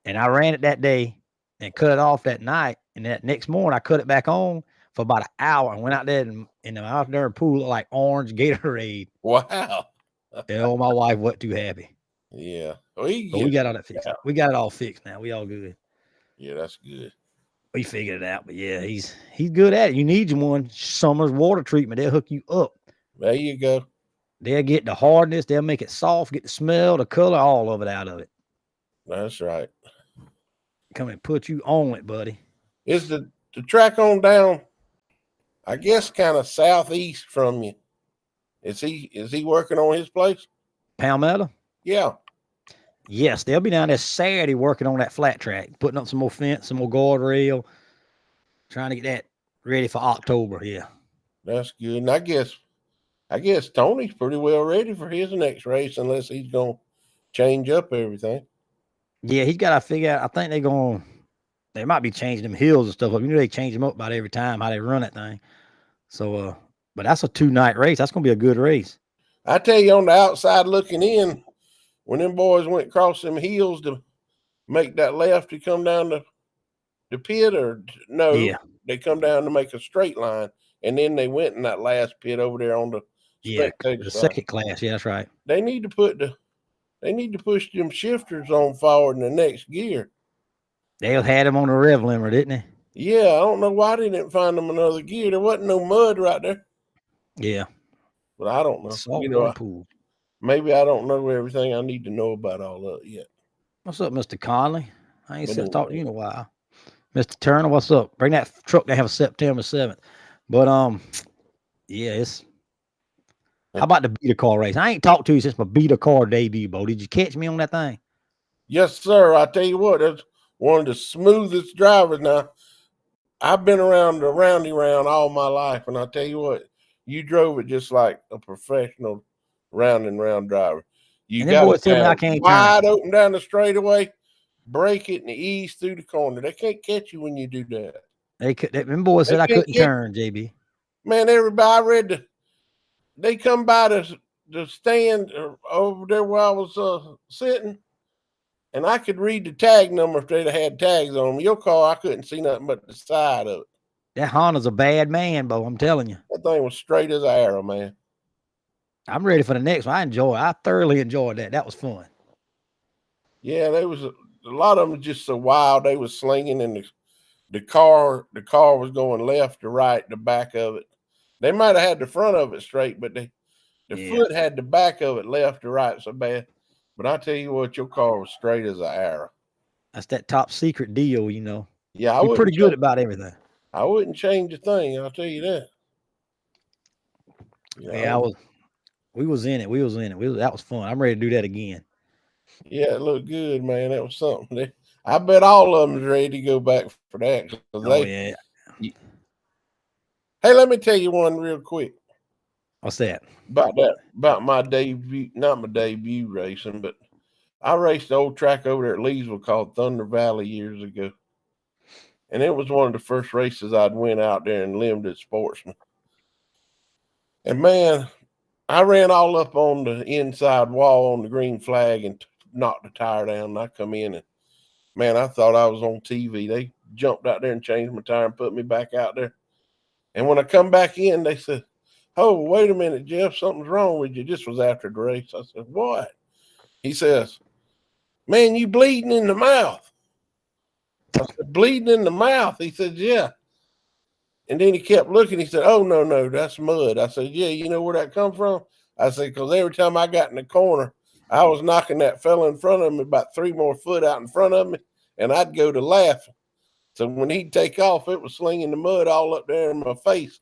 Speaker 1: And I ran it that day and cut it off that night. And that next morning I cut it back on for about an hour and went out there and the out there pool looked like orange Gatorade.
Speaker 2: Wow.
Speaker 1: And oh, my wife wasn't too happy.
Speaker 2: Yeah. Well,
Speaker 1: But we got all that fixed. We got it all fixed now. We all good.
Speaker 2: Yeah, that's good.
Speaker 1: We figured it out. But yeah, he's good at it. You need one. Summer's water treatment. They'll hook you up.
Speaker 2: There you go.
Speaker 1: They'll get the hardness, they'll make it soft, get the smell, the color, all of it out of it.
Speaker 2: That's right.
Speaker 1: Come and put you on it, buddy.
Speaker 2: Is the track on down, I guess, kind of southeast from you? Is he working on his place?
Speaker 1: Palmetto?
Speaker 2: Yeah.
Speaker 1: Yes, they'll be down there Saturday working on that flat track, putting up some more fence, some more guardrail, trying to get that ready for October. Yeah.
Speaker 2: That's good. And I guess Tony's pretty well ready for his next race unless he's gonna change up everything.
Speaker 1: Yeah, he's got to figure out. I think they might be changing them hills and stuff up. You know, they change them up about every time how they run that thing. So, but that's a 2-night race. That's going to be a good race.
Speaker 2: I tell you, on the outside looking in, when them boys went across them hills to make that left to come down the pit, or no,
Speaker 1: Yeah.
Speaker 2: they come down to make a straight line, and then they went in that last pit over there on the spectator
Speaker 1: The
Speaker 2: side.
Speaker 1: second class. Yeah, that's right.
Speaker 2: They need to push them shifters on forward in the next gear.
Speaker 1: They had him on the rev limiter, didn't they?
Speaker 2: Yeah, I don't know why they didn't find them another gear. There wasn't no mud right there.
Speaker 1: Yeah.
Speaker 2: But I don't know.
Speaker 1: Saltwater pool.
Speaker 2: Maybe I don't know everything I need to know about all of it yet.
Speaker 1: What's up, Mr. Conley? I ain't talked to you in a while. Mr. Turner, what's up? Bring that truck down for September 7th. But yeah, it's how about the beta car race? I ain't talked to you since my beta car debut, Bo. Did you catch me on that thing?
Speaker 2: Yes, sir. I tell you what, that's one of the smoothest drivers. Now, I've been around the roundy round all my life, and I tell you what, you drove it just like a professional round and round driver. You
Speaker 1: And them
Speaker 2: got
Speaker 1: boys
Speaker 2: it
Speaker 1: tell me I
Speaker 2: down
Speaker 1: can't
Speaker 2: wide
Speaker 1: turn.
Speaker 2: open down the straightaway, break it and ease through the corner. They can't catch you when you do that.
Speaker 1: Them boys
Speaker 2: They
Speaker 1: said I
Speaker 2: can't
Speaker 1: couldn't
Speaker 2: catch
Speaker 1: turn, JB.
Speaker 2: Man, everybody, they come by the stand over there where I was sitting, and I could read the tag number if they'd have had tags on them. Your car, I couldn't see nothing but the side of it.
Speaker 1: That Honda's a bad man, Bo. I'm telling you.
Speaker 2: That thing was straight as an arrow, man.
Speaker 1: I'm ready for the next one. I thoroughly enjoyed that. That was fun.
Speaker 2: Yeah, there was a lot of them just so wild. They was slinging, and the car was going left to right, the back of it. They might have had the front of it straight, but the foot had the back of it left to right so bad. But I tell you what, your car was straight as an arrow.
Speaker 1: That's that top secret deal, you know.
Speaker 2: Yeah,
Speaker 1: You're pretty good about everything.
Speaker 2: I wouldn't change a thing. I'll tell you that.
Speaker 1: Yeah, we was in it. That was fun. I'm ready to do that again.
Speaker 2: Yeah, it looked good, man. That was something. I bet all of them is ready to go back for that.
Speaker 1: Yeah.
Speaker 2: Hey, let me tell you one real quick.
Speaker 1: What's that?
Speaker 2: About my debut, not my debut racing, but I raced the old track over there at Leesville called Thunder Valley years ago. And it was one of the first races I'd went out there in limited sportsman. And man, I ran all up on the inside wall on the green flag and knocked the tire down. And I come in and, man, I thought I was on TV. They jumped out there and changed my tire and put me back out there. And when I come back in, they said, "Oh, wait a minute, Jeff, something's wrong with you." This was after the race. I said, "What?" He says, "Man, you bleeding in the mouth." I said, "Bleeding in the mouth?" He said, "Yeah." And then he kept looking. He said, "Oh, no, that's mud." I said, "Yeah, you know where that come from?" I said, "Because every time I got in the corner, I was knocking that fella in front of me about 3 more foot out in front of me, and I'd go to laughing. So when he'd take off, it was slinging the mud all up there in my face.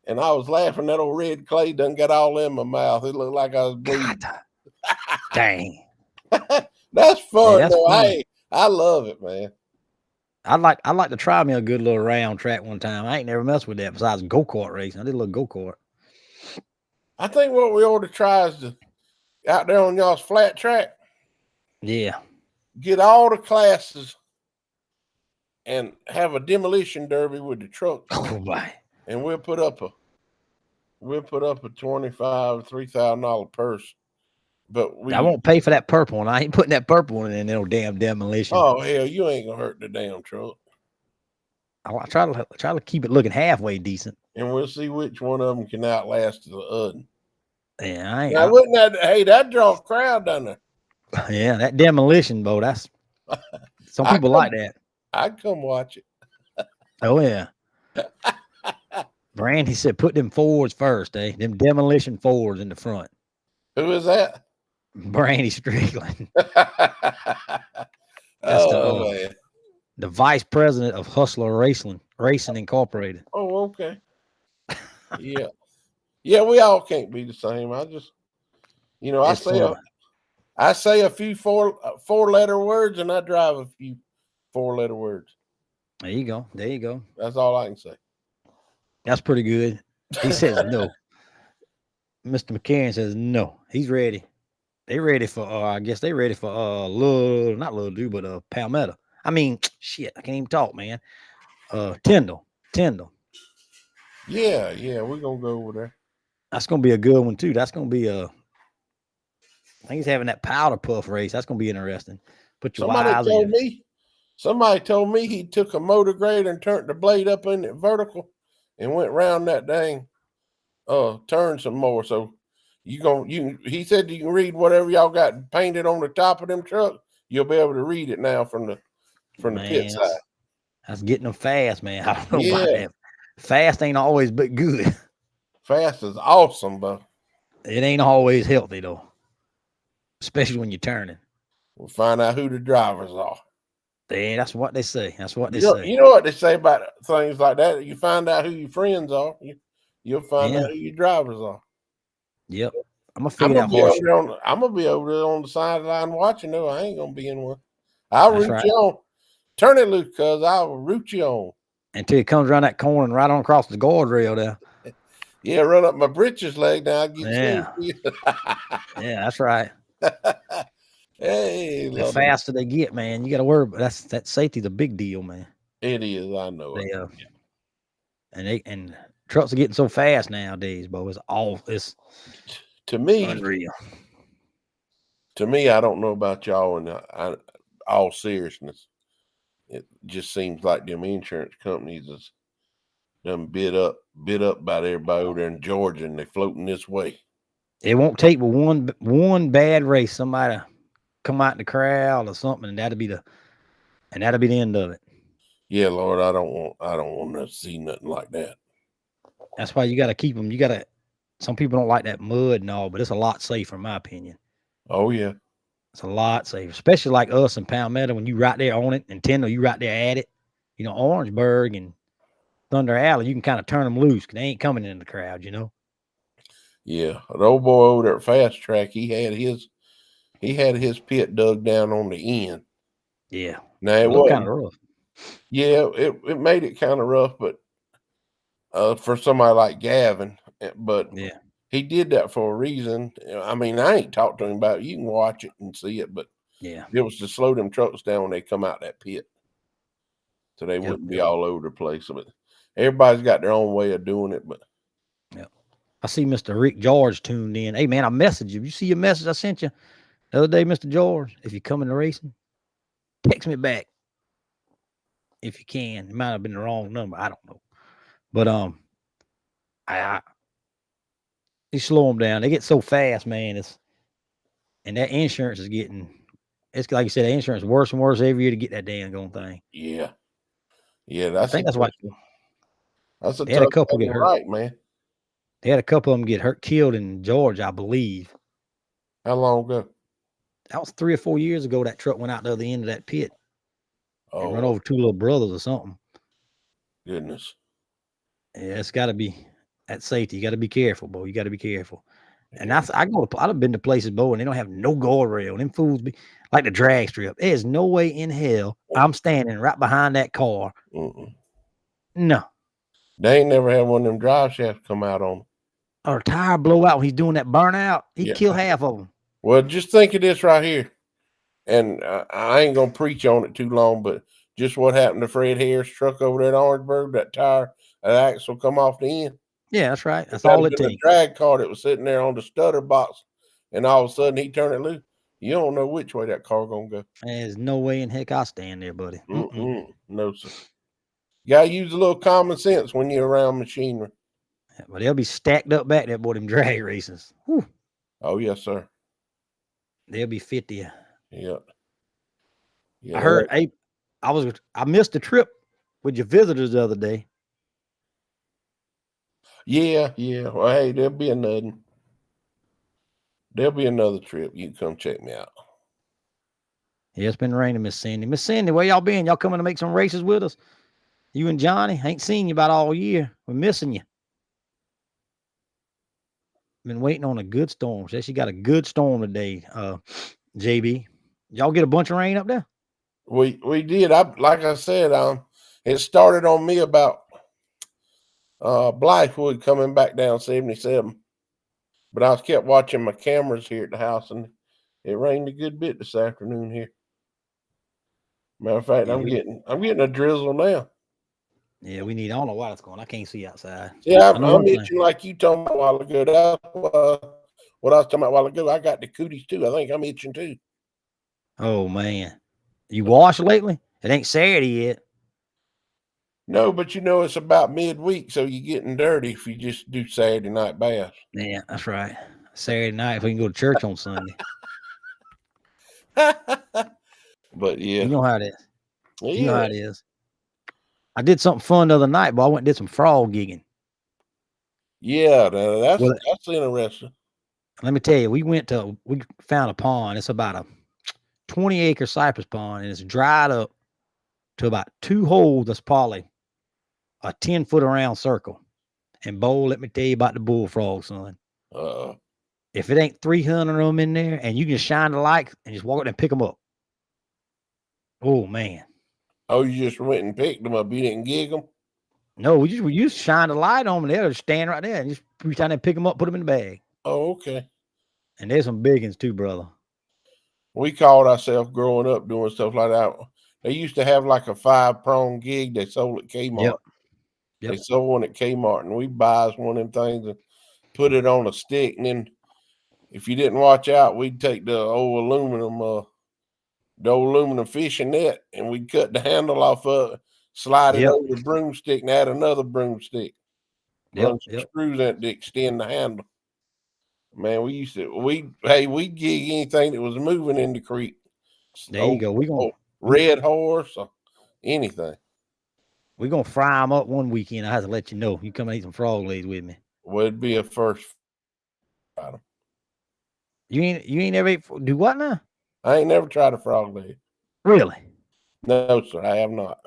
Speaker 2: And I was laughing. That old red clay done got all in my mouth. It looked like I was bleeding.
Speaker 1: Dang.
Speaker 2: That's fun,
Speaker 1: hey, that's
Speaker 2: though.
Speaker 1: fun.
Speaker 2: Hey, I love it, man.
Speaker 1: I'd like to try me a good little round track one time. I ain't never messed with that besides go-kart racing. I did a little go-kart.
Speaker 2: I think what we ought to try is to out there on y'all's flat track.
Speaker 1: Yeah.
Speaker 2: Get all the classes and have a demolition derby with the trucks.
Speaker 1: Oh my.
Speaker 2: And we'll put up a $25,000, $3,000 purse. But
Speaker 1: I won't pay for that purple one. I ain't putting that purple one in no damn demolition.
Speaker 2: Oh hell, you ain't gonna hurt the damn truck.
Speaker 1: I try to keep it looking halfway decent.
Speaker 2: And we'll see which one of them can outlast the other.
Speaker 1: Yeah, I ain't.
Speaker 2: Now, wouldn't that? Hey, that draws a crowd down there.
Speaker 1: Yeah, that demolition boat. That's some people like that.
Speaker 2: I'd come watch it.
Speaker 1: Oh yeah. Brandy said, "Put them Fords first, eh? Them demolition Fords in the front."
Speaker 2: Who is that?
Speaker 1: Brandy Strickland.
Speaker 2: That's
Speaker 1: the vice president of Hustler Racing Incorporated.
Speaker 2: Oh, okay. Yeah. Yeah, we all can't be the same. I just, I say a few four-letter words, and I drive a few four-letter words.
Speaker 1: There you go.
Speaker 2: That's all I can say.
Speaker 1: That's pretty good. He says no. Mr. McCarron says no. He's ready. They ready for I guess they ready for not Little Dude, but Palmetto. I mean, shit, I can't even talk, man. Tyndall.
Speaker 2: Yeah, we're gonna go over there.
Speaker 1: That's gonna be a good one too. That's gonna be I think he's having that powder puff race. That's gonna be interesting. Put your
Speaker 2: Somebody told me he took a motor grader and turned the blade up in it vertical and went round that dang turn some more. So he said you can read whatever y'all got painted on the top of them trucks. You'll be able to read it now from the pit side.
Speaker 1: That's getting them fast, man. I don't know about that. Fast ain't always but good.
Speaker 2: Fast is awesome, but
Speaker 1: it ain't always healthy though. Especially when you're turning.
Speaker 2: We'll find out who the drivers are.
Speaker 1: Yeah, that's what they say.
Speaker 2: You know what they say about things like that? You find out who your friends are. You'll find out who your drivers are.
Speaker 1: Yep. I'm gonna figure out horse.
Speaker 2: I'm gonna be over there on the sideline watching. No, I ain't gonna be in one. I'll root you on. Turn it loose, cuz I'll root you on.
Speaker 1: Until it comes around that corner and right on across the guardrail there.
Speaker 2: Yeah, run up my britches leg now. I get
Speaker 1: yeah, that's right.
Speaker 2: Hey,
Speaker 1: the faster they get, man, you got to worry about that safety's a big deal, man.
Speaker 2: It is, I know.
Speaker 1: And Trucks are getting so fast nowadays, bro. It's
Speaker 2: To me,
Speaker 1: unreal.
Speaker 2: I don't know about y'all, and all seriousness, it just seems like them insurance companies is done bit up about everybody over there in Georgia, and they floating this way.
Speaker 1: It won't take but one bad race, somebody come out in the crowd or something, and that'll be the end of it.
Speaker 2: Yeah, Lord, I don't want to see nothing like that.
Speaker 1: That's why you got to keep them. Some people don't like that mud and all, but it's a lot safer, in my opinion.
Speaker 2: Oh yeah,
Speaker 1: It's a lot safer, especially like us in Palmetto when you right there on it, and Tendo, you right there at it. Orangeburg and Thunder Alley, you can kind of turn them loose because they ain't coming in the crowd,
Speaker 2: yeah. The old boy over there at Fast Track, he had his pit dug down on the end.
Speaker 1: Yeah.
Speaker 2: Now it
Speaker 1: It looked kind
Speaker 2: wasn't.
Speaker 1: of rough.
Speaker 2: Yeah, it made it kind of rough, but for somebody like Gavin, but
Speaker 1: Yeah.
Speaker 2: he did that for a reason. I mean, I ain't talked to him about it. You can watch it and see it, but
Speaker 1: Yeah.
Speaker 2: it was to slow them trucks down when they come out that pit, so they
Speaker 1: Yep.
Speaker 2: wouldn't be all over the place. But everybody's got their own way of doing it. But
Speaker 1: Yep. I see Mr. Rick George tuned in. Hey, man, I messaged you. You see your message I sent you the other day, Mr. George? If you're coming to racing, text me back if you can. It might have been the wrong number. I don't know. But I you slow them down. They get so fast, man. And that insurance is it's like you said, the insurance is worse and worse every year to get that damn going thing.
Speaker 2: yeah,
Speaker 1: I think that's why
Speaker 2: that's a
Speaker 1: they had a
Speaker 2: tough
Speaker 1: couple
Speaker 2: thing
Speaker 1: get
Speaker 2: to
Speaker 1: hurt.
Speaker 2: write, man.
Speaker 1: They had a couple of them get hurt, killed in Georgia, I believe.
Speaker 2: How long ago?
Speaker 1: That was 3 or 4 years ago. That truck went out the other end of that pit and run
Speaker 2: Oh
Speaker 1: over two little brothers or something.
Speaker 2: goodness.
Speaker 1: Yeah, it's got to be that safety. You got to be careful, bro. You got to be careful. And
Speaker 2: Yeah.
Speaker 1: I've been to places, bro, and they don't have no guardrail. Them fools be like the drag strip. There's no way in hell I'm standing right behind that car.
Speaker 2: Mm-mm.
Speaker 1: No.
Speaker 2: They ain't never had one of them drive shafts come out on them.
Speaker 1: Or a tire blow out when he's doing that burnout. He
Speaker 2: Yeah.
Speaker 1: kill half of them.
Speaker 2: Well, just think of this right here, and I ain't gonna preach on it too long, but just what happened to Fred Harris' truck over there in Orangeburg, that axle come off the end.
Speaker 1: Yeah, that's right.
Speaker 2: If
Speaker 1: That's
Speaker 2: that
Speaker 1: all
Speaker 2: had
Speaker 1: it
Speaker 2: been a
Speaker 1: takes.
Speaker 2: drag car that was sitting there on the stutter box, and all of a sudden he turned it loose, you don't know which way that car gonna go.
Speaker 1: There's no way in heck I'll stand there, buddy.
Speaker 2: No, sir. You gotta use a little common sense when you're around machinery.
Speaker 1: But they'll be stacked up back there, boy, them drag races. Whew.
Speaker 2: Oh yes, sir.
Speaker 1: They'll be 50.
Speaker 2: Yeah.
Speaker 1: I heard, hey, I missed the trip with your visitors the other day.
Speaker 2: Yeah. Well, hey, there'll be another trip. You can come check me out.
Speaker 1: Yeah, it's been raining, Miss Cindy. Miss Cindy, where y'all been? Y'all coming to make some races with us? You and Johnny? Ain't seen you about all year. We're missing you. Been waiting on a good storm. Said she got a good storm today, JB. Y'all get a bunch of rain up there?
Speaker 2: We did. Like I said, it started on me about Blythewood coming back down 77. But I kept watching my cameras here at the house, and it rained a good bit this afternoon here. Matter of fact,
Speaker 1: Yeah,
Speaker 2: I'm getting a drizzle now.
Speaker 1: yeah, we need. I don't know why it's going. I can't see outside.
Speaker 2: Yeah,
Speaker 1: I know
Speaker 2: I'm
Speaker 1: one thing.
Speaker 2: itching like you told me a while ago. That's what I was talking about a while ago. I got the cooties too. I think I'm itching too.
Speaker 1: Oh man, you washed lately? It ain't Saturday yet.
Speaker 2: No, but it's about midweek, so you're getting dirty if you just do Saturday night baths.
Speaker 1: Yeah, that's right. Saturday night if we can go to church on Sunday.
Speaker 2: But yeah,
Speaker 1: You know how it is. You know
Speaker 2: yeah,
Speaker 1: how it is. I did something fun the other night, but I went and did some frog gigging.
Speaker 2: yeah. That's
Speaker 1: Well,
Speaker 2: interesting.
Speaker 1: let me tell you, we found a pond. It's about a 20-acre cypress pond, and it's dried up to about 2 holes. That's probably a 10-foot around circle. And Bo, let me tell you about the bullfrog, son. If it ain't 300 of them in there, and you can shine the light and just walk out and pick them up. Oh man.
Speaker 2: Oh, you just went and picked them up. You didn't gig them?
Speaker 1: No, we just shine the light on them. They'll just stand right there and just reach down and pick them up, put them in the bag.
Speaker 2: Oh, okay.
Speaker 1: And there's some big ones too, brother.
Speaker 2: We called ourselves growing up doing stuff like that. They used to have like a 5-prong gig they sold at Kmart.
Speaker 1: Yep.
Speaker 2: They
Speaker 1: Yep.
Speaker 2: sold one at Kmart, and we buys one of them things and put it on a stick, and then if you didn't watch out, we'd take the old aluminum fishing net, and we'd cut the handle off of it, slide it
Speaker 1: Yep.
Speaker 2: over the broomstick, and add another broomstick. Run
Speaker 1: Yep.
Speaker 2: some
Speaker 1: Yep.
Speaker 2: screws in it to extend the handle. Man, we'd gig anything that was moving in the creek.
Speaker 1: There you
Speaker 2: Oh,
Speaker 1: go. We
Speaker 2: red horse or anything.
Speaker 1: we gonna fry them up one weekend. I have to let you know. You come and eat some frog legs with me.
Speaker 2: Well, it'd be a first item.
Speaker 1: You ain't ever do what now?
Speaker 2: I ain't never tried a frog leg.
Speaker 1: Really?
Speaker 2: No, sir, I have not.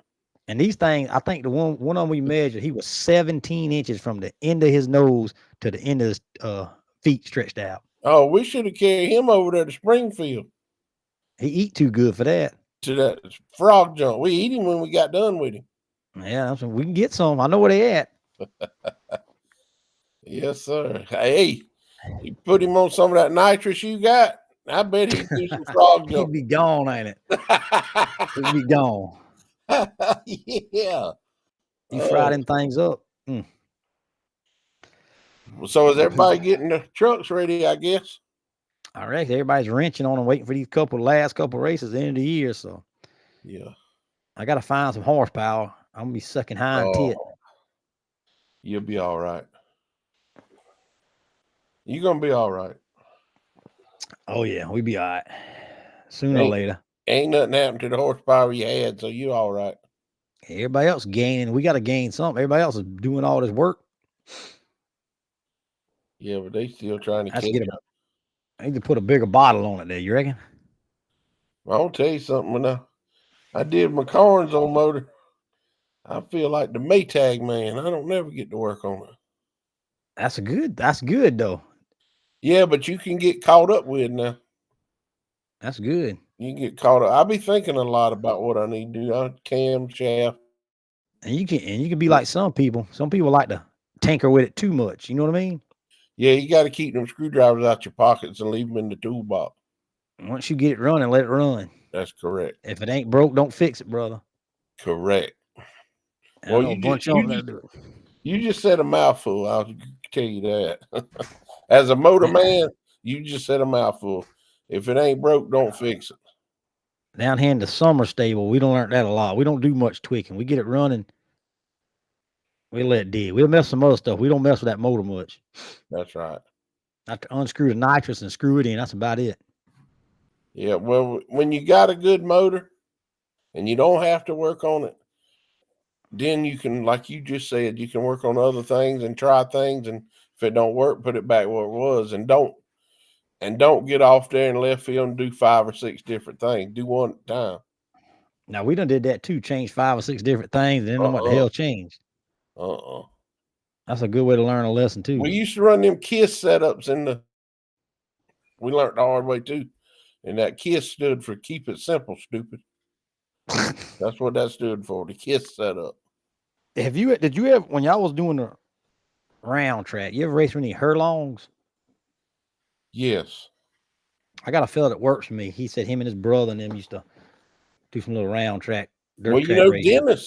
Speaker 1: And these things, I think the one of them we measured, he was 17 inches from the end of his nose to the end of his feet stretched out.
Speaker 2: Oh, we should have carried him over there to Springfield
Speaker 1: He eat too good for that.
Speaker 2: to that frog jump. We eat him when we got done with him.
Speaker 1: Yeah, we can get some. I know where they at.
Speaker 2: Yes, sir. Hey, you put him on some of that nitrous you got. I bet he'd do some frog
Speaker 1: He'd
Speaker 2: jump.
Speaker 1: be gone, ain't it? He'd be gone.
Speaker 2: Yeah.
Speaker 1: You fry them things up. Mm.
Speaker 2: So is everybody getting the trucks ready, I guess?
Speaker 1: I reckon everybody's wrenching on them, waiting for these last couple races at the end of the year. So
Speaker 2: Yeah.
Speaker 1: I got to find some horsepower. I'm gonna be sucking hind tit.
Speaker 2: You'll be all right. You're gonna be all right.
Speaker 1: Oh yeah, we be all right. Sooner or later.
Speaker 2: Ain't nothing happened to the horsepower you had, so you all right.
Speaker 1: Everybody else gaining. We got to gain something. Everybody else is doing all this work.
Speaker 2: Yeah, but they still trying to
Speaker 1: I
Speaker 2: catch up.
Speaker 1: I need to put a bigger bottle on it there. You reckon?
Speaker 2: I'll tell you something. When I did my corns on motor, I feel like the Maytag man. I don't never get to work on it.
Speaker 1: That's good though.
Speaker 2: Yeah, but you can get caught up with now.
Speaker 1: That's good.
Speaker 2: You can get caught up. I be thinking a lot about what I need to do. Cam shaft.
Speaker 1: And you can be like some people. Some people like to tinker with it too much. You know what I mean?
Speaker 2: Yeah, you got to keep them screwdrivers out your pockets and leave them in the toolbox.
Speaker 1: Once you get it running, let it run.
Speaker 2: That's correct.
Speaker 1: If it ain't broke, don't fix it, brother.
Speaker 2: Correct.
Speaker 1: And I know a bunch of them that do it.
Speaker 2: You just said a mouthful. I'll tell you that. As a motor man, you just said a mouthful. If it ain't broke, don't fix it.
Speaker 1: Down here in the summer stable, we don't learn that a lot. We don't do much tweaking. We get it running. We let it dig. We'll mess with some other stuff. We don't mess with that motor much.
Speaker 2: That's right.
Speaker 1: Not to unscrew the nitrous and screw it in. That's about it.
Speaker 2: Yeah, well, when you got a good motor and you don't have to work on it, then you can, like you just said, you can work on other things and try things. And if it don't work, put it back where it was. And don't get off there in left field and do 5 or 6 different things. Do one at a time.
Speaker 1: Now we done did that too. Changed 5 or 6 different things, and then know what the hell changed. That's a good way to learn a lesson too.
Speaker 2: We used to run them KISS setups we learned the hard way too. And that KISS stood for keep it simple, stupid. That's what that stood for, the KISS setup.
Speaker 1: Did you ever, when y'all was doing the round track, you ever race any Hurlongs?
Speaker 2: Yes.
Speaker 1: I got a fella that works for me. He said him and his brother and them used to do some little round track, dirt track racing.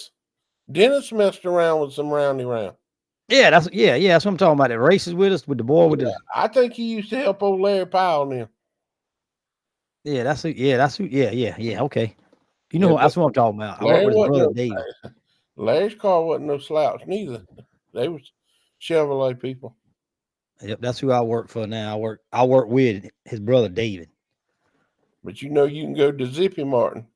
Speaker 2: Dennis messed around with some roundy round.
Speaker 1: Yeah, that's what I'm talking about. The races with us with the boy with the.
Speaker 2: I think he used to help old Larry Powell now.
Speaker 1: Yeah, okay. You know, that's what I'm talking about. I work with his brother David.
Speaker 2: Larry's car wasn't no slouch neither. They was Chevrolet people.
Speaker 1: Yep, that's who I work for now. I work with his brother David.
Speaker 2: But you know, you can go to Zippy Martin,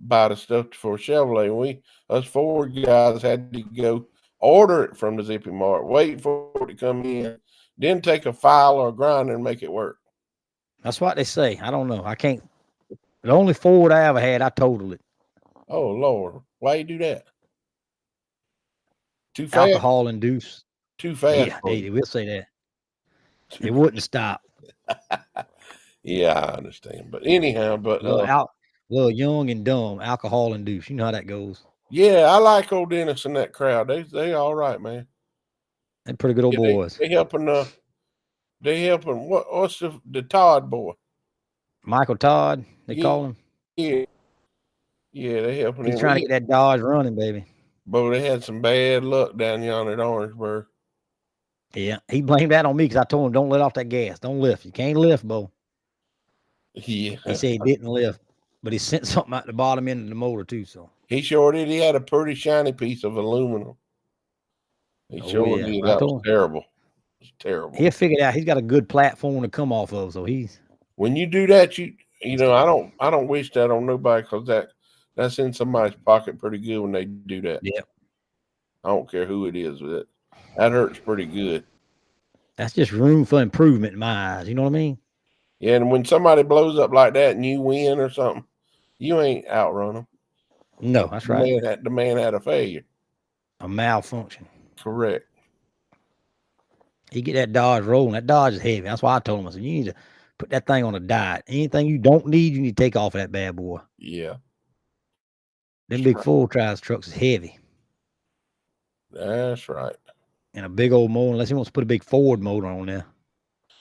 Speaker 2: buy the stuff for Chevrolet. Us Ford guys had to go order it from the Zippy Mart, wait for it to come in, then take a file or a grinder and make it work.
Speaker 1: That's what they say. I don't know. I can't. The only Ford I ever had, I totaled it.
Speaker 2: Oh Lord, why you do that? Too fast.
Speaker 1: Alcohol induced.
Speaker 2: Too fast.
Speaker 1: Yeah, we'll say that. It wouldn't stop.
Speaker 2: Yeah, I understand. But anyhow,
Speaker 1: little young and dumb, alcohol induced. You know how that goes.
Speaker 2: Yeah, I like old Dennis and that crowd. They all right, man.
Speaker 1: They're pretty good old boys.
Speaker 2: They helping. What's the Todd boy?
Speaker 1: Michael Todd, they call him.
Speaker 2: Yeah, they helping him.
Speaker 1: He's trying to get that Dodge running, baby.
Speaker 2: Bo, they had some bad luck down yonder at Orangeburg.
Speaker 1: Yeah, he blamed that on me because I told him don't let off that gas. Don't lift. You can't lift, Bo.
Speaker 2: Yeah,
Speaker 1: He said he didn't lift, but he sent something out the bottom end of the motor too. So
Speaker 2: he sure did. He had a pretty shiny piece of aluminum. He
Speaker 1: oh
Speaker 2: sure
Speaker 1: yeah,
Speaker 2: did.
Speaker 1: I
Speaker 2: That was
Speaker 1: told him
Speaker 2: terrible. It's terrible.
Speaker 1: he'll figure it out. He's got a good platform to come off of, so
Speaker 2: When you do that, you know, I don't wish that on nobody because that's in somebody's pocket pretty good when they do that.
Speaker 1: yeah.
Speaker 2: I don't care who it is. That hurts pretty good.
Speaker 1: That's just room for improvement in my eyes. You know what I mean?
Speaker 2: Yeah, and when somebody blows up like that and you win or something, you ain't outrun them.
Speaker 1: No, that's right.
Speaker 2: The man had a failure.
Speaker 1: A malfunction.
Speaker 2: Correct.
Speaker 1: He get that Dodge rolling. That Dodge is heavy. That's why I told him. I said, you need to put that thing on a diet. Anything you don't need, you need to take off of that bad boy.
Speaker 2: Yeah.
Speaker 1: Them big full size trucks is heavy.
Speaker 2: That's right.
Speaker 1: And a big old motor, unless he wants to put a big Ford motor on there.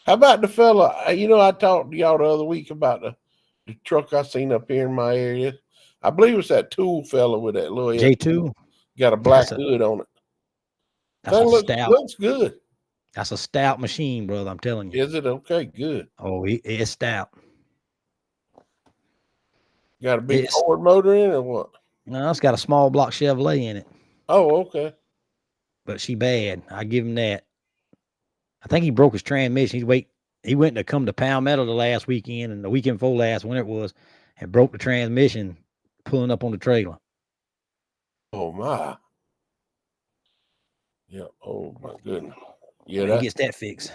Speaker 2: How about the fella? You know, I talked to y'all the other week about the truck I seen up here in my area. I believe it's that Tool fella with that little
Speaker 1: J2,
Speaker 2: got a black hood on it.
Speaker 1: that's
Speaker 2: Thing
Speaker 1: a stout.
Speaker 2: looks good.
Speaker 1: That's a stout machine, brother. I'm telling you.
Speaker 2: Is it okay? Good.
Speaker 1: Oh, it's stout.
Speaker 2: Got a big
Speaker 1: It's
Speaker 2: Ford motor in it or what?
Speaker 1: no, it's got a small block Chevrolet in it,
Speaker 2: Oh, okay.
Speaker 1: but she bad. I give him that. I think he broke his transmission. He went to come to Palmetto the last weekend and the weekend before last, whenever it was, and broke the transmission pulling up on the trailer.
Speaker 2: Oh my. Yeah. Oh my goodness. Yeah,
Speaker 1: He gets that fixed.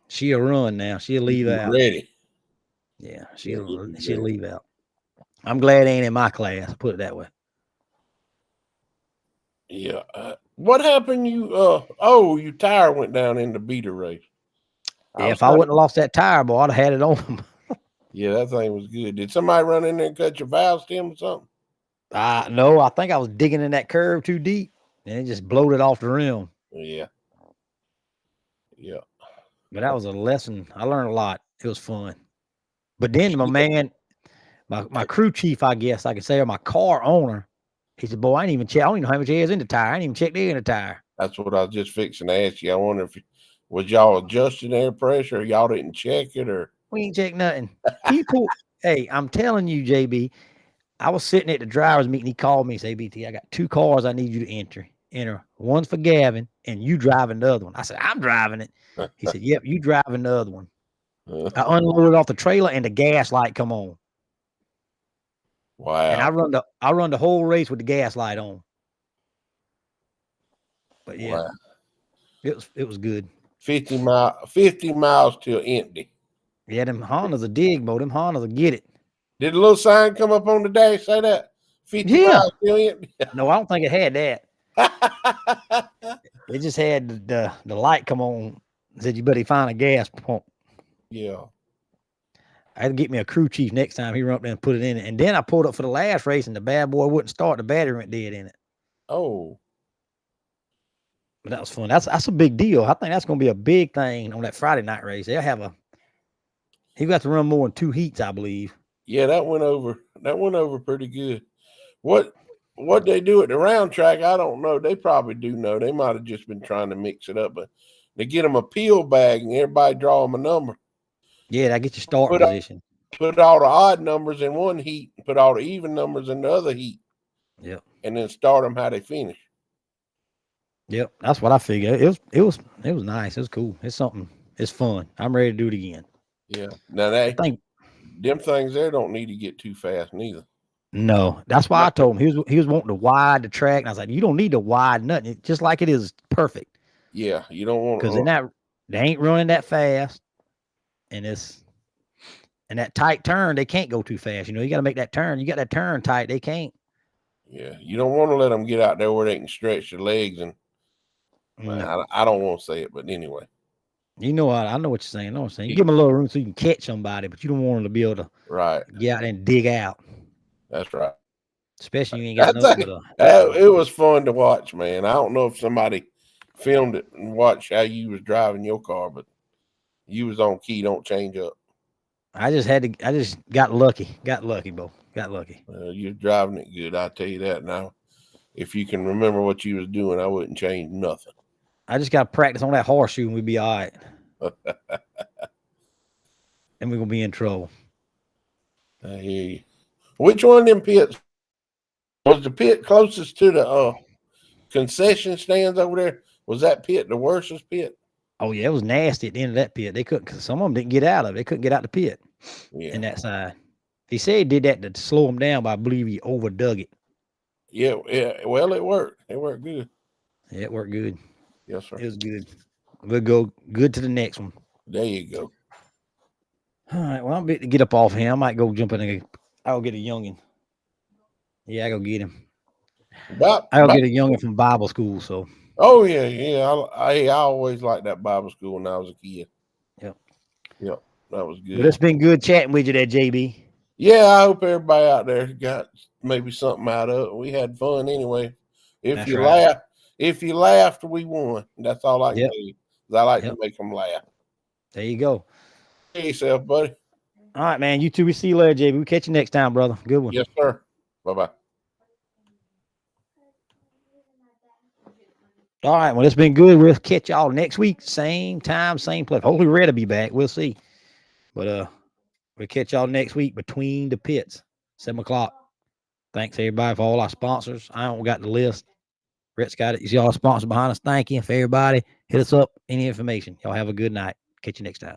Speaker 1: She'll run now. She'll leave out.
Speaker 2: ready.
Speaker 1: Yeah, she'll leave out. I'm glad it ain't in my class. Put it that way.
Speaker 2: Yeah. What happened? Your tire went down in the beater race.
Speaker 1: Yeah, if I wouldn't have lost that tire, boy, I'd have had it on him.
Speaker 2: Yeah, that thing was good. Did somebody run in there and cut your valve stem or something?
Speaker 1: No, I think I was digging in that curve too deep, and it just blowed it off the rim.
Speaker 2: Yeah. Yeah.
Speaker 1: But that was a lesson. I learned a lot. It was fun. But then my crew chief, I guess I could say, or my car owner, he said, "Boy, I didn't even check. I don't even know how much air is in the tire. I didn't even check the air in the tire."
Speaker 2: That's what I was just fixing to ask you. I wonder if was y'all adjusting air pressure, or y'all didn't check it, or
Speaker 1: We ain't check nothing. He pulled. Hey, I'm telling you, JB. I was sitting at the drivers meeting. He called me and said, BT, I got 2 cars I need you to enter. One's for Gavin, and you driving the other one. I said, I'm driving it. He said, yep, you driving the other one. I unloaded off the trailer and the gas light come on.
Speaker 2: Wow.
Speaker 1: And I run the whole race with the gas light on. But yeah, wow. It was good.
Speaker 2: 50 miles till empty.
Speaker 1: Yeah, them Hondas are dig, Bo. Them Hondas will get it.
Speaker 2: Did a little sign come up on the dash say that? 50 miles till empty?
Speaker 1: No, I don't think it had that. It just had the light come on. Said you better find a gas pump.
Speaker 2: Yeah.
Speaker 1: I had to get me a crew chief next time. He run up there and put it in it. And then I pulled up for the last race and the bad boy wouldn't start. The battery went dead in it.
Speaker 2: Oh.
Speaker 1: But that was fun. That's a big deal. I think that's going to be a big thing on that Friday night race. They'll have he got to run more than 2 heats, I believe.
Speaker 2: Yeah, that went over. That went over pretty good. What they do at the round track, I don't know. They probably do know. They might have just been trying to mix it up, but they get them a peel bag and everybody draw them a number.
Speaker 1: Yeah, that gets your start position.
Speaker 2: Put all the odd numbers in one heat, put all the even numbers in the other heat.
Speaker 1: Yep.
Speaker 2: And then start them how they finish.
Speaker 1: Yep, that's what I figured. It was nice. It was cool. It's something. It's fun. I'm ready to do it again.
Speaker 2: Yeah. Now them things there don't need to get too fast neither.
Speaker 1: No, that's why I told him he was wanting to wide the track, and I was like, you don't need to wide nothing. It's just like it is perfect.
Speaker 2: Yeah, you don't want
Speaker 1: because they ain't running that fast, and that tight turn they can't go too fast. You know, you got to make that turn. You got that turn tight, they can't.
Speaker 2: Yeah, you don't want to let them get out there where they can stretch their legs and. No. I don't want to say it, but anyway.
Speaker 1: You know what? I know what you're saying. I know what I'm saying. You give them a little room so you can catch somebody, but you don't want them to be able to get out there and dig out.
Speaker 2: That's right.
Speaker 1: Especially you ain't got nothing
Speaker 2: it was fun to watch, man. I don't know if somebody filmed it and watched how you was driving your car, but you was on key. Don't change up.
Speaker 1: I just got lucky. Got lucky, Bo. Got lucky.
Speaker 2: You're driving it good. I'll tell you that now. if you can remember what you was doing, I wouldn't change nothing.
Speaker 1: I just got to practice on that horseshoe and we'll be all right. And we're going to be in trouble.
Speaker 2: I hear you. Which one of them pits was the pit closest to the concession stands over there? Was that pit the worstest pit?
Speaker 1: Oh, yeah, it was nasty at the end of that pit. They couldn't, because some of them didn't get out of it. They couldn't get out the pit in that side. He said he did that to slow him down, but I believe he overdug it.
Speaker 2: Yeah. Well, it worked. It worked good.
Speaker 1: Yeah, it worked good.
Speaker 2: Yes, sir.
Speaker 1: It was good. We'll go good to the next one.
Speaker 2: There you go.
Speaker 1: All right. Well, I'm about to get up off here. I might go jump in. I'll get a youngin. Yeah, I go get him. I'll get a youngin from Bible school. So.
Speaker 2: Oh yeah. I always liked that Bible school when I was a kid.
Speaker 1: Yep.
Speaker 2: That was good.
Speaker 1: But it's been good chatting with you there, JB.
Speaker 2: Yeah, I hope everybody out there got maybe something out of it. We had fun anyway. If you laughed, we won. That's all I can tell you. I like to make them laugh.
Speaker 1: There you go.
Speaker 2: Hey yourself, buddy.
Speaker 1: All right, man. You too. We see you later, JB. We'll catch you next time, brother. Good one.
Speaker 2: Yes, sir. Bye-bye.
Speaker 1: All right. Well, it's been good. We'll catch y'all next week. Same time, same place. Hopefully Red will be back. We'll see. But we'll catch y'all next week between the pits, 7 o'clock. Thanks, everybody, for all our sponsors. I don't got the list. Rhett's got it. You see all the sponsors behind us. Thank you. For everybody, hit us up. Any information. Y'all have a good night. Catch you next time.